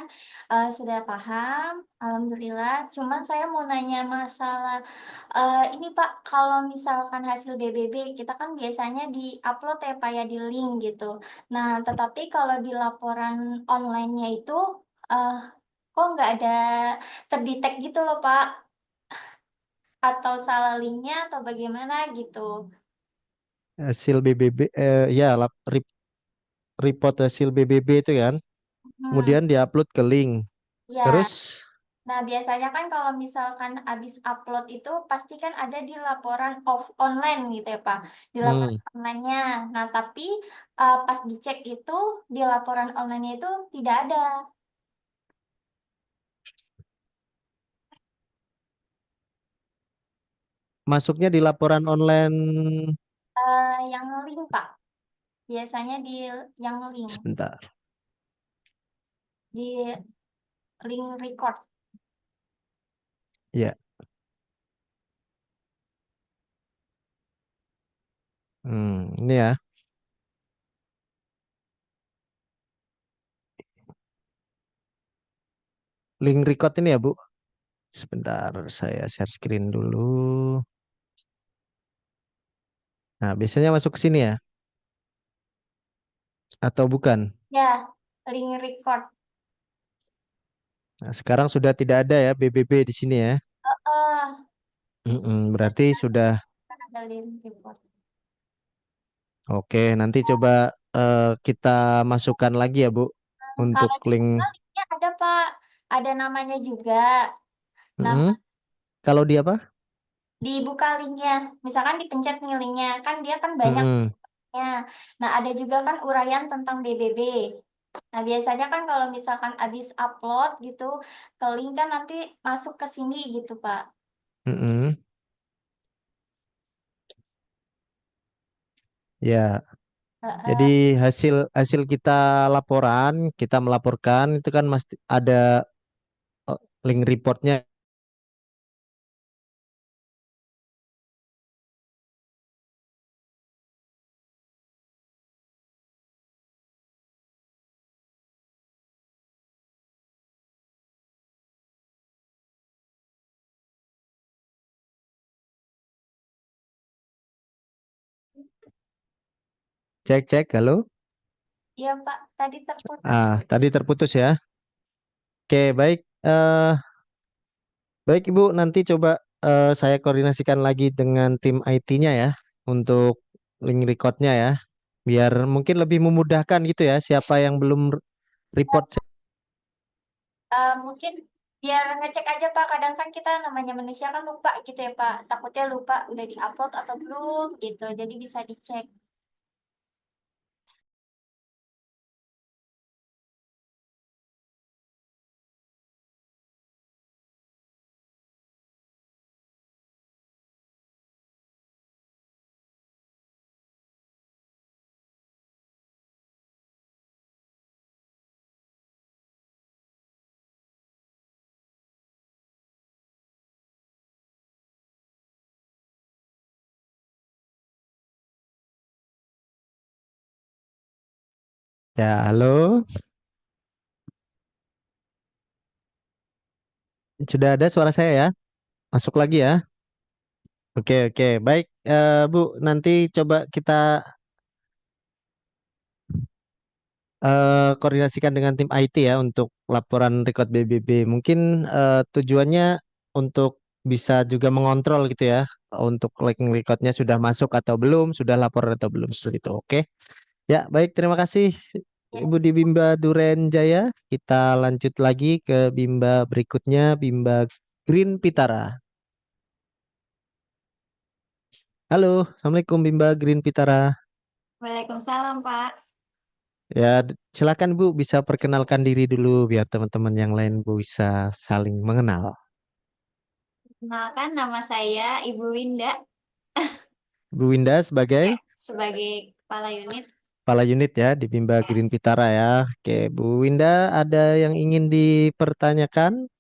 sudah paham, Alhamdulillah. Cuman saya mau nanya masalah ini Pak, kalau misalkan hasil BBB kita kan biasanya di-upload ya Pak ya di link gitu. Nah, tetapi kalau di laporan online-nya itu eh, kok nggak ada terdetek gitu loh Pak, atau salah linknya atau bagaimana gitu. Hasil BBB, ya report hasil BBB itu kan. Hmm, Kemudian diupload ke link. ya. Terus Nah, biasanya kan kalau misalkan habis upload itu pasti kan ada di laporan off online gitu ya, Pak. Di laporan hmm, online-nya. Nah, tapi pas dicek itu di laporan online-nya itu tidak ada masuknya di laporan online yang link, Pak. Biasanya di yang link, sebentar. di link record. Ya, ini ya. Link record ini ya, Bu. Sebentar, saya share screen dulu. Nah, biasanya masuk ke sini ya, atau bukan? Ya, link record. Nah, sekarang sudah tidak ada ya BBB di sini ya. Eh, Berarti sudah kan ada link record. oke. Nanti coba kita masukkan lagi ya, Bu, untuk Kalau di link. Google linknya ada, Pak. Ada namanya juga. Mm-mm. Nama Kalau di apa? dibuka linknya, misalkan dipencet nih linknya, kan dia kan banyak Mm-mm. ya. Nah, ada juga kan uraian tentang BBB. Nah, biasanya kan kalau misalkan habis upload gitu ke link kan nanti masuk ke sini gitu, Pak. Mm-mm. Ya, jadi Heeh. hasil hasil kita laporan, kita melaporkan itu kan mesti ada link reportnya Cek, halo. Iya Pak, tadi terputus. Tadi terputus ya. Oke, baik. Baik Ibu, nanti coba saya koordinasikan lagi dengan tim IT-nya ya untuk link recordnya ya, biar mungkin lebih memudahkan gitu ya. Siapa yang belum report. Mungkin biar ngecek aja Pak, kadang kan kita namanya manusia kan lupa gitu ya Pak. Takutnya lupa udah diupload atau belum gitu. Jadi bisa dicek. Ya, halo. Sudah ada suara saya ya? Masuk lagi ya? Oke, oke. Baik, Bu, nanti coba kita koordinasikan dengan tim IT ya untuk laporan record BBB. Mungkin tujuannya untuk bisa juga mengontrol gitu ya, untuk link recordnya sudah masuk atau belum, sudah lapor atau belum, seperti itu. Oke. Ya, baik. Terima kasih Ibu di Bimba Duren Jaya. Kita lanjut lagi ke Bimba berikutnya, Bimba Green Pitara. Halo, Assalamualaikum Bimba Green Pitara. Waalaikumsalam Pak. Ya, silakan Bu bisa perkenalkan diri dulu biar teman-teman yang lain Bu bisa saling mengenal. Kenalkan nama saya Ibu Winda Bu Winda sebagai sebagai kepala unit. kepala unit ya di Bimba Green Pitara ya. Oke, Bu Winda ada yang ingin ditanyakan?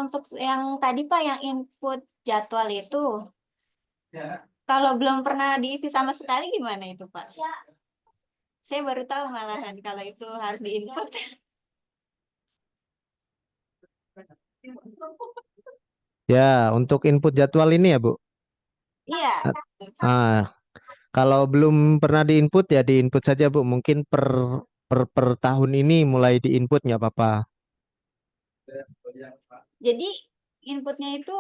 Untuk yang tadi Pak yang input jadwal itu, kalau belum pernah diisi sama sekali gimana itu Pak? Saya baru tahu malahan kalau itu harus diinput. Ya, untuk input jadwal ini ya Bu. Iya, Ah, kalau belum pernah diinput ya diinput saja Bu. Mungkin per tahun ini mulai diinput nggak apa-apa. jadi inputnya itu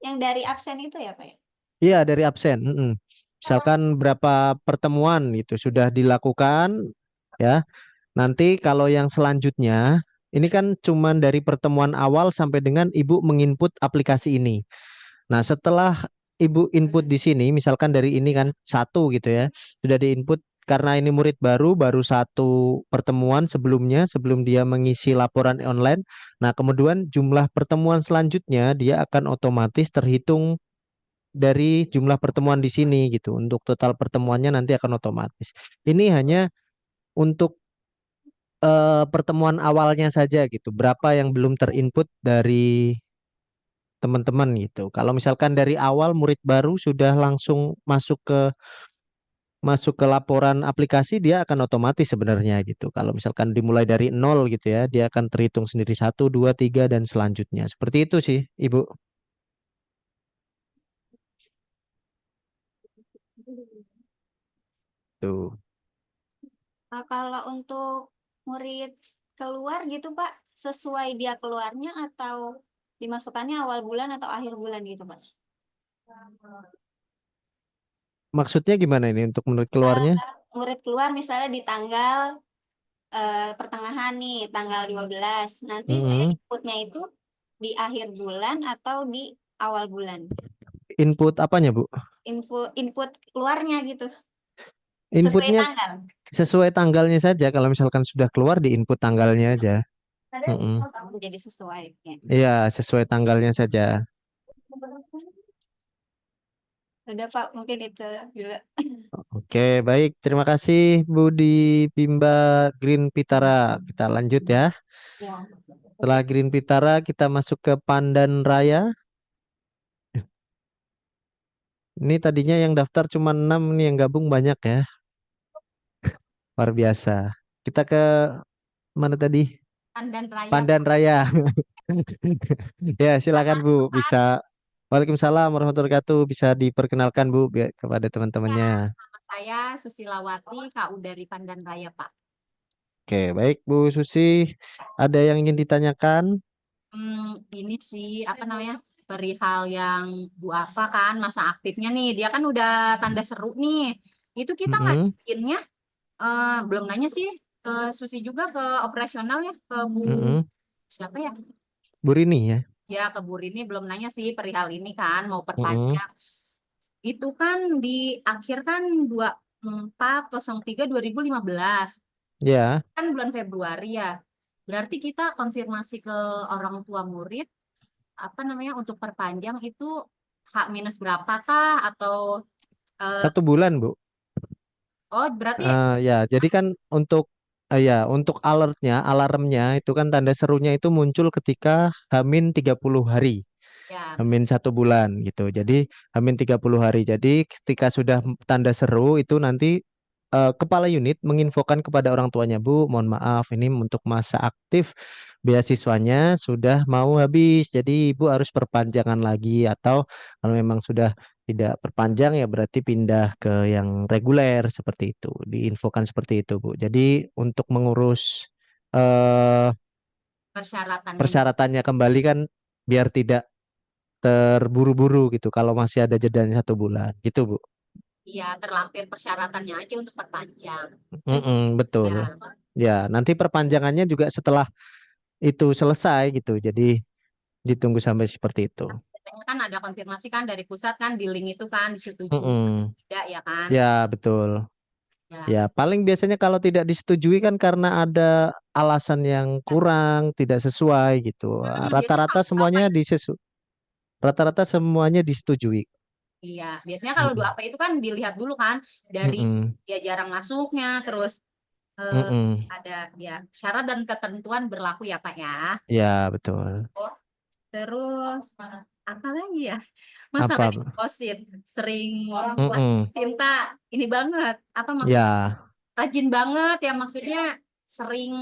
yang dari absen itu ya Pak ya? Iya, dari absen. Misalkan berapa pertemuan itu sudah dilakukan ya. Nanti kalau yang selanjutnya ini kan cuman dari pertemuan awal sampai dengan Ibu menginput aplikasi ini. Nah, setelah Ibu input di sini, misalkan dari ini kan satu gitu ya, sudah diinput karena ini murid baru satu pertemuan sebelumnya, sebelum dia mengisi laporan online. Nah, kemudian jumlah pertemuan selanjutnya dia akan otomatis terhitung dari jumlah pertemuan di sini gitu. Untuk total pertemuannya nanti akan otomatis. Ini hanya untuk pertemuan awalnya saja gitu. Berapa yang belum terinput dari teman-teman gitu. Kalau misalkan dari awal murid baru sudah langsung masuk ke laporan aplikasi dia akan otomatis sebenarnya gitu. Kalau misalkan dimulai dari nol gitu ya, dia akan terhitung sendiri satu, dua, tiga dan selanjutnya. Seperti itu sih, Ibu. Tuh. Kalau untuk murid keluar gitu Pak, sesuai dia keluarnya atau dimasukkannya awal bulan atau akhir bulan gitu Pak? Maksudnya gimana ini untuk menurut Eh, keluarnya? Murid keluar misalnya di tanggal pertengahan nih, tanggal 12. Nanti saya Mm-mm. inputnya itu di akhir bulan atau di awal bulan. Input apanya, Bu? Input keluarnya gitu, sesuai Inputnya tanggal. sesuai tanggalnya saja. Kalau misalkan sudah keluar di input tanggalnya aja. Mm-mm. Jadi sesuai ya. Iya, sesuai tanggalnya saja. Udah Pak, mungkin itu dulu. Oke, baik. Terima kasih Budi Bimba Green Pitara. Kita lanjut ya. Ya. Setelah Green Pitara, kita masuk ke Pandan Raya. Ini tadinya yang daftar cuma 6, nih yang gabung banyak ya. Luar biasa. Kita ke mana tadi? Pandan Raya. Pandan Raya. Ya, silakan Bu. Bisa Waalaikumsalam warahmatullahi wabarakatuh. Bisa diperkenalkan Bu kepada teman-temannya. Nama saya Susilawati, KU dari Pandan Raya, Pak. Oke, baik Bu Susi. Ada yang ingin ditanyakan? Ini sih apa namanya perihal yang Bu Afa kan masa aktifnya nih, dia kan udah tanda seru nih. Itu kita Mm-mm, ngajuinnya belum nanya sih ke Susi juga ke operasional ya ke Bu mm-mm. siapa ya? Bu Rini ya. Ya ke Bu Rini belum nanya sih perihal ini kan mau Mm-mm. perpanjang. Itu kan di akhir kan 24/03/2015 Ya, kan bulan Februari ya. Berarti kita konfirmasi ke orang tua murid apa namanya untuk perpanjang itu H minus berapakah atau eh, 1 bulan Bu. oh berarti Ya, jadi kan untuk alarmnya itu kan tanda serunya itu muncul ketika Hamin 30 hari. ya Hamin 1 bulan gitu. Jadi Hamin 30 hari. Jadi ketika sudah tanda seru itu nanti kepala unit menginfokan kepada orang tuanya, Bu, mohon maaf ini untuk masa aktif beasiswanya sudah mau habis. Jadi Ibu harus perpanjangan lagi atau kalau memang sudah tidak perpanjang ya berarti pindah ke yang reguler seperti itu. Diinfokan seperti itu, Bu. Jadi untuk mengurus eh persyaratannya gitu. persyaratannya kembali kan biar tidak terburu-buru gitu kalau masih ada jedanya 1 bulan gitu Bu. Iya terlampir persyaratannya aja untuk perpanjang. Betul. Ya, Ya, nanti perpanjangannya juga setelah itu selesai gitu. Jadi ditunggu sampai seperti itu. biasanya kan ada konfirmasi kan dari pusat kan di link itu kan disetujui Mm-mm. tidak ya kan? Ya, betul. Ya. Ya, paling biasanya kalau tidak disetujui kan karena ada alasan yang kurang, tidak sesuai gitu. Biasanya Rata-rata kalau apa semuanya rata-rata semuanya disetujui. iya, biasanya kalau Mm-mm. doa apa itu kan dilihat dulu kan dari Mm-mm. dia jarang masuknya terus eh, Mm-mm. ada ya syarat dan ketentuan berlaku ya Pak ya. Ya, betul. Oh, terus apa lagi ya? Masalah Apa? Bu? deposit sering Mm-mm. Sinta ini banget. Apa maksudnya? Ya, Rajin banget ya maksudnya sering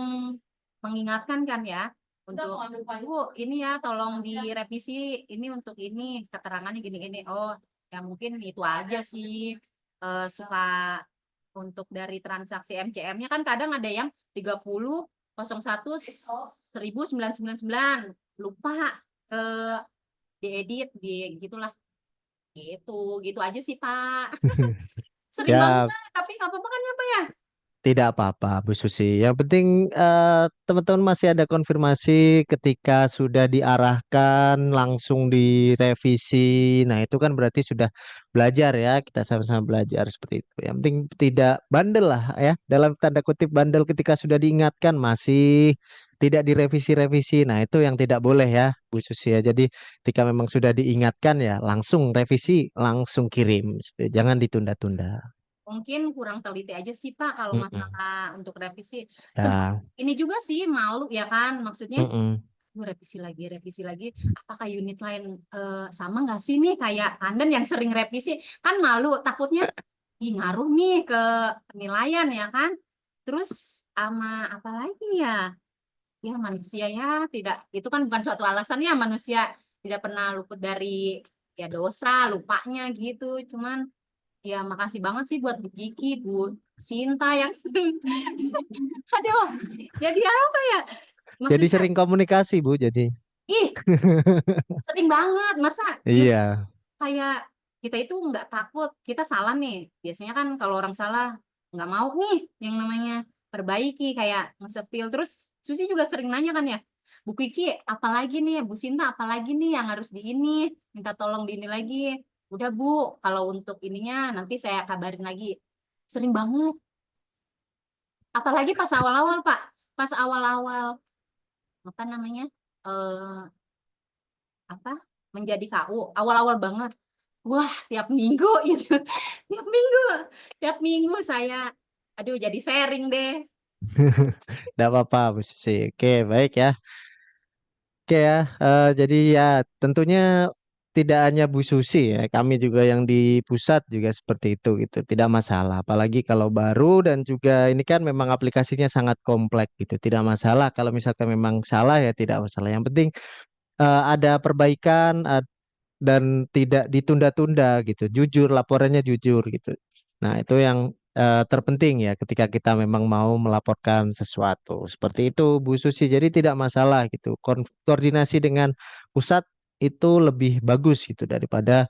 mengingatkan kan ya untuk Bu ini ya tolong direvisi ini untuk ini keterangannya gini-gini. Oh, ya mungkin itu aja sih. Suka untuk dari transaksi MCM-nya kan kadang ada yang 30.01.1999 lupa eh diedit di gitulah gitu gitu aja sih Pak. Sering banget ya tapi nggak apa-apa kan ya Pak ya. tidak apa-apa, Bu Susi. Yang penting teman-teman masih ada konfirmasi ketika sudah diarahkan langsung direvisi. Nah, itu kan berarti sudah belajar ya. Kita sama-sama belajar seperti itu. Yang penting tidak bandel lah ya. Dalam tanda kutip bandel ketika sudah diingatkan masih tidak direvisi-revisi. Nah, itu yang tidak boleh ya, Bu Susi ya. Jadi ketika memang sudah diingatkan ya langsung revisi, langsung kirim. Jangan ditunda-tunda. Mungkin kurang teliti aja sih Pak kalau Mm-mm. masalah untuk revisi. Sempat Ya. ini juga sih malu ya kan, maksudnya Mm-mm. gue revisi lagi. Apakah unit lain sama nggak sih nih kayak Tanden yang sering revisi? Kan malu, takutnya ih, ngaruh nih ke penilaian ya kan. Terus sama apa lagi ya? Ya manusia ya tidak itu kan bukan suatu alasan ya manusia tidak pernah luput dari ya dosa, lupanya gitu. Cuman ya makasih banget sih buat Bu Kiki, Bu Sinta yang aduh, jadi apa ya? Jadi Maksudnya, sering komunikasi Bu, jadi. ih, sering banget. Masa justru Iya, kayak kita itu nggak takut, kita salah nih. Biasanya kan kalau orang salah nggak mau nih yang namanya perbaiki kayak nge-spill. Terus Susi juga sering nanya kan ya, Bu Kiki apalagi nih, Bu Sinta apalagi nih yang harus di ini, minta tolong di ini lagi. Udah Bu, kalau untuk ininya nanti saya kabarin lagi. Sering banget. Apalagi pas awal-awal Pak, pas awal-awal apa namanya eh apa menjadi KU awal-awal banget. Wah, tiap minggu itu. Tiap minggu. Tiap minggu saya aduh jadi sharing deh. tidak apa-apa Bu Susi. Oke, baik ya. Oke ya, jadi ya tentunya tidak hanya Bu Susi ya, kami juga yang di pusat juga seperti itu gitu, tidak masalah. Apalagi kalau baru dan juga ini kan memang aplikasinya sangat kompleks gitu, tidak masalah. Kalau misalkan memang salah ya tidak masalah. Yang penting ada perbaikan, dan tidak ditunda-tunda gitu. Jujur, laporannya jujur gitu. Nah, itu yang terpenting ya ketika kita memang mau melaporkan sesuatu. Seperti itu Bu Susi. Jadi tidak masalah gitu. Koordinasi dengan pusat itu lebih bagus gitu daripada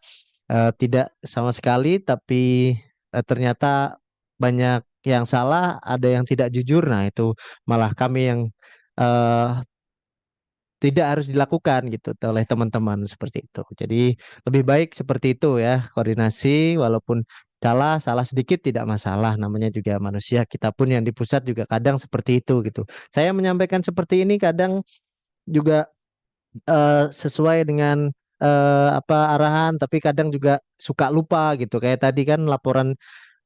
tidak sama sekali tapi ternyata banyak yang salah, ada yang tidak jujur. Nah, itu malah kami yang eh, tidak harus dilakukan gitu oleh teman-teman seperti itu. Jadi lebih baik seperti itu ya, koordinasi walaupun salah sedikit tidak masalah, namanya juga manusia, kita pun yang di pusat juga kadang seperti itu gitu. Saya menyampaikan seperti ini kadang juga sesuai dengan apa arahan, tapi kadang juga suka lupa gitu. Kayak tadi kan laporan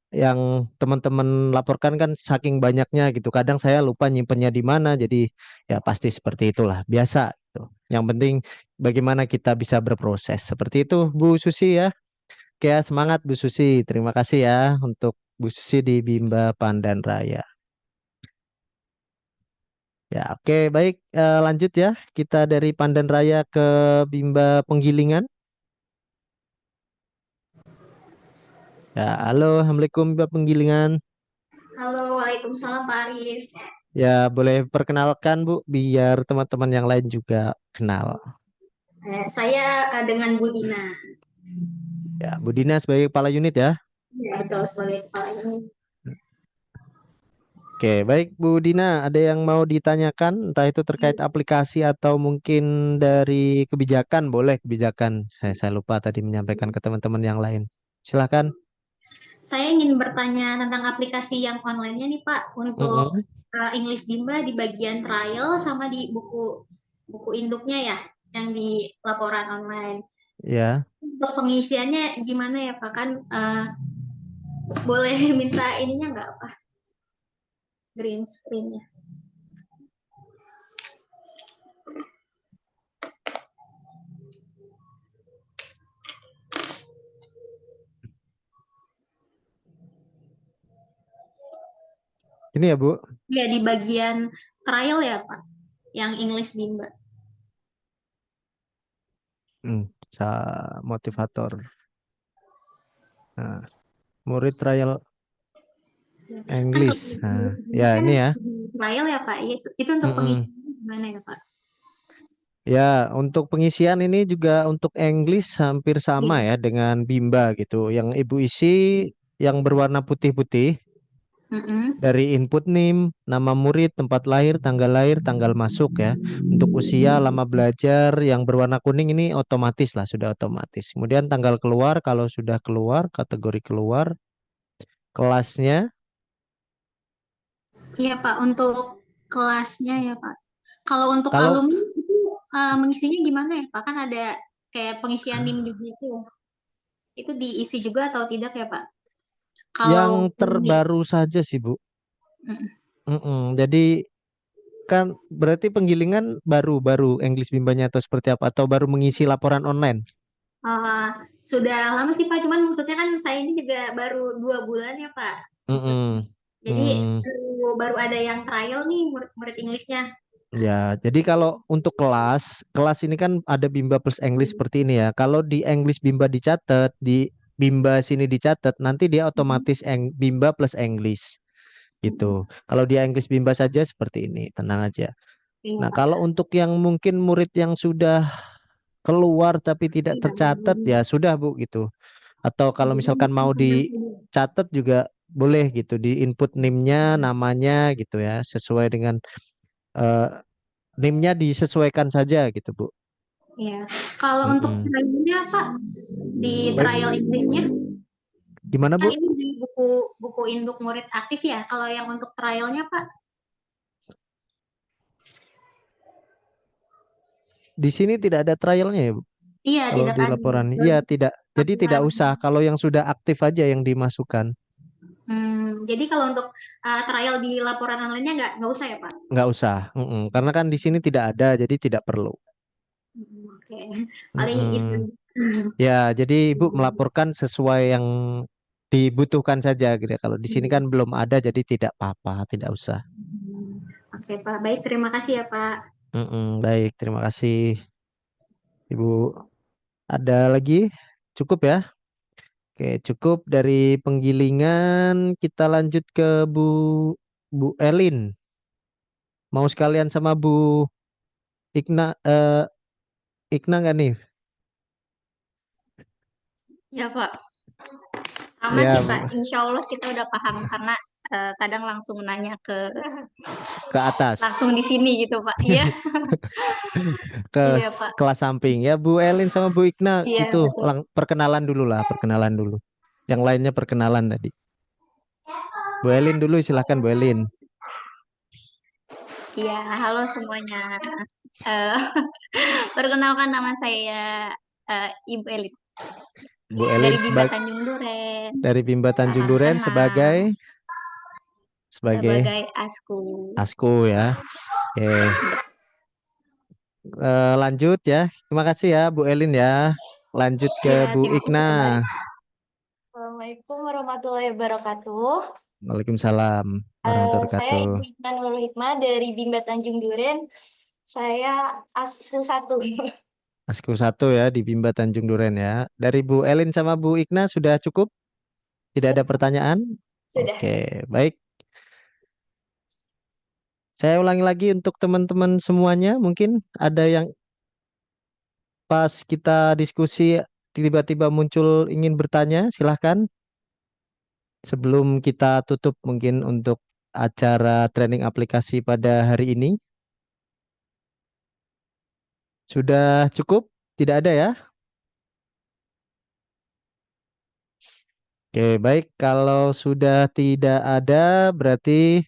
yang teman-teman laporkan kan saking banyaknya gitu. Kadang saya lupa nyimpennya di mana. Jadi ya pasti seperti itulah, biasa gitu. Yang penting bagaimana kita bisa berproses. Seperti itu Bu Susi ya. Oke, ya, semangat Bu Susi. Terima kasih ya untuk Bu Susi di Bimba Pandan Raya. Ya, oke, baik. Lanjut ya. Kita dari Pandan Raya ke Bimba Penggilingan. Ya, halo, Assalamualaikum Bimba Penggilingan. Halo, Waalaikumsalam Pak Aris. Ya, boleh perkenalkan Bu, biar teman-teman yang lain juga kenal. Saya dengan Bu Dina. Ya, Bu Dina sebagai kepala unit ya. Ya, betul sebagai kepala unit. Oke, baik Bu Dina, ada yang mau ditanyakan, entah itu terkait aplikasi atau mungkin dari kebijakan, boleh kebijakan. Saya lupa tadi menyampaikan ke teman-teman yang lain. Silakan. Saya ingin bertanya tentang aplikasi yang online-nya nih Pak, untuk Mm-mm. English Bimba di bagian trial sama di buku buku induknya ya, yang di laporan online. Ya, Untuk pengisiannya gimana ya Pak? Kan boleh minta ininya nggak Pak? Green screen-nya. ini ya Bu. Ya, di bagian trial ya Pak, yang English Bimba. Motivator. Nah, murid trial Kan kalau English. Nah, ya kan ini ya. trial ya Pak, itu untuk Mm-mm. pengisian gimana ya Pak? Ya, untuk pengisian ini juga untuk English hampir sama Iya. ya dengan Bimba gitu. Yang Ibu isi yang berwarna putih-putih Mm-mm. dari input name, nama murid, tempat lahir, tanggal masuk ya. Untuk usia, lama belajar yang berwarna kuning ini otomatis lah, sudah otomatis. Kemudian tanggal keluar, kalau sudah keluar, kategori keluar, kelasnya. Iya Pak, untuk kelasnya ya Pak. Kalau untuk Kalau alumni itu mengisinya gimana ya Pak? Kan ada kayak pengisian NIM juga itu. Itu diisi juga atau tidak ya Pak? Kalau yang alumni. terbaru saja sih Bu. Mm. Jadi kan berarti penggilingan baru English bimbanya atau seperti apa? Atau baru mengisi laporan online? Eh, sudah lama sih Pak, cuman maksudnya kan saya ini juga baru 2 bulan ya Pak. Maksudnya. Mm-mm. Jadi Hmm, baru ada yang trial nih murid-murid Inggrisnya. ya, jadi kalau untuk kelas ini kan ada Bimba plus English seperti ini ya. Kalau di English Bimba dicatat, di Bimba sini dicatat, nanti dia otomatis Bimba plus English gitu. Kalau dia English Bimba saja seperti ini, tenang aja. Iya Nah, Pak. kalau untuk yang mungkin murid yang sudah keluar tapi tidak tercatat ya sudah Bu gitu. Atau kalau misalkan mau dicatat juga boleh gitu di input NIM-nya namanya gitu ya sesuai dengan eh, NIM-nya disesuaikan saja gitu Bu. Iya. Kalau untuk Mm-mm. trialnya Pak, di Baik, trial Inggrisnya gimana kan Bu? ini di buku induk murid aktif ya. Kalau yang untuk trialnya Pak, Di sini tidak ada trialnya ya Bu? iya Kalau tidak di ada. laporan, iya tidak. Jadi tidak usah. Kalau yang sudah aktif aja yang dimasukkan, Jadi kalau untuk trial di laporan online-nya nggak usah ya Pak? nggak usah. Karena kan di sini tidak ada, jadi tidak perlu. Oke, paling itu. Mm-mm. Ya, jadi Ibu melaporkan sesuai yang dibutuhkan saja gitu. Kalau di sini kan belum ada, jadi tidak apa-apa, tidak usah. Oke Pak, baik terima kasih ya Pak. Baik, terima kasih Ibu. Ada lagi? Cukup ya? Oke, cukup dari penggilingan. Kita lanjut ke Bu Elin. Mau sekalian sama Bu Ikna nggak nih? Ya Pak, sama Ya, sih Pak. Insya Allah kita udah paham karena kadang langsung nanya ke atas, langsung di sini gitu Pak. Iya, ke iya Pak. kelas samping. Ya, Bu Elin sama Bu Ikna Iya itu betul. perkenalan dulu lah, perkenalan dulu. Yang lainnya perkenalan tadi. Bu Elin dulu, silahkan Bu Elin. Iya, halo semuanya. Eh, Perkenalkan nama saya Ibu Elit Bu Elin dari Bimba Tanjung Duren. dari Bimba Tanjung Salam Duren kenal sebagai sebagai Asku. Asku ya. Oke. Lanjut ya. Terima kasih ya Bu Elin ya. Lanjut ke Iya, Bu terima Ikna. kasih kembali. Assalamualaikum warahmatullahi wabarakatuh. Waalaikumsalam warahmatullahi Saya wabarakatuh. Ibu Ikna Nurul Hikmah dari Bimba Tanjung Duren. Saya Asku 1. Asku 1 ya di Bimba Tanjung Duren ya. Dari Bu Elin sama Bu Ikna sudah cukup? Tidak ada pertanyaan? Sudah. Oke, baik. Saya ulangi lagi untuk teman-teman semuanya. Mungkin ada yang pas kita diskusi tiba-tiba muncul ingin bertanya, silahkan. Sebelum kita tutup mungkin untuk acara training aplikasi pada hari ini. Sudah cukup? Tidak ada ya? Oke, baik. Kalau sudah tidak ada, berarti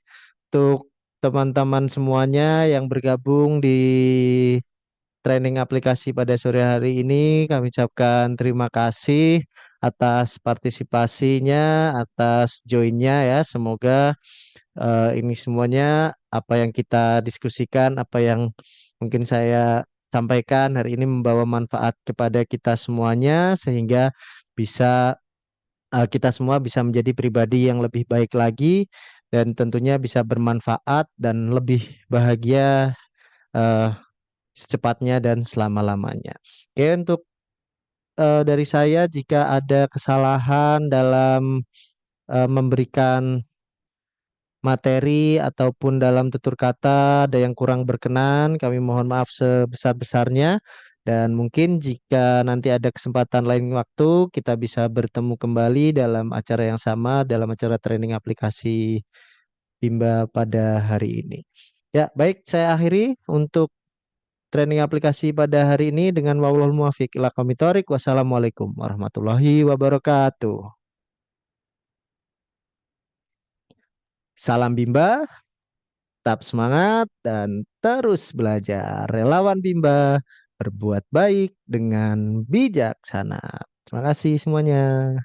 untuk teman-teman semuanya yang bergabung di training aplikasi pada sore hari ini, kami ucapkan terima kasih atas partisipasinya, atas joinnya ya. Semoga ini semuanya apa yang kita diskusikan, apa yang mungkin saya sampaikan hari ini membawa manfaat kepada kita semuanya sehingga bisa kita semua bisa menjadi pribadi yang lebih baik lagi dan tentunya bisa bermanfaat dan lebih bahagia eh, secepatnya dan selama-lamanya. Oke, untuk dari saya jika ada kesalahan dalam memberikan materi ataupun dalam tutur kata ada yang kurang berkenan, kami mohon maaf sebesar-besarnya. Dan mungkin jika nanti ada kesempatan lain waktu, kita bisa bertemu kembali dalam acara yang sama, dalam acara training aplikasi Bimba pada hari ini. Ya, baik, saya akhiri untuk training aplikasi pada hari ini dengan wallahul muwaffiq ila aqwamit thoriq. Wassalamualaikum warahmatullahi wabarakatuh. Salam Bimba. Tetap semangat dan terus belajar. Relawan Bimba berbuat baik dengan bijaksana. Terima kasih semuanya.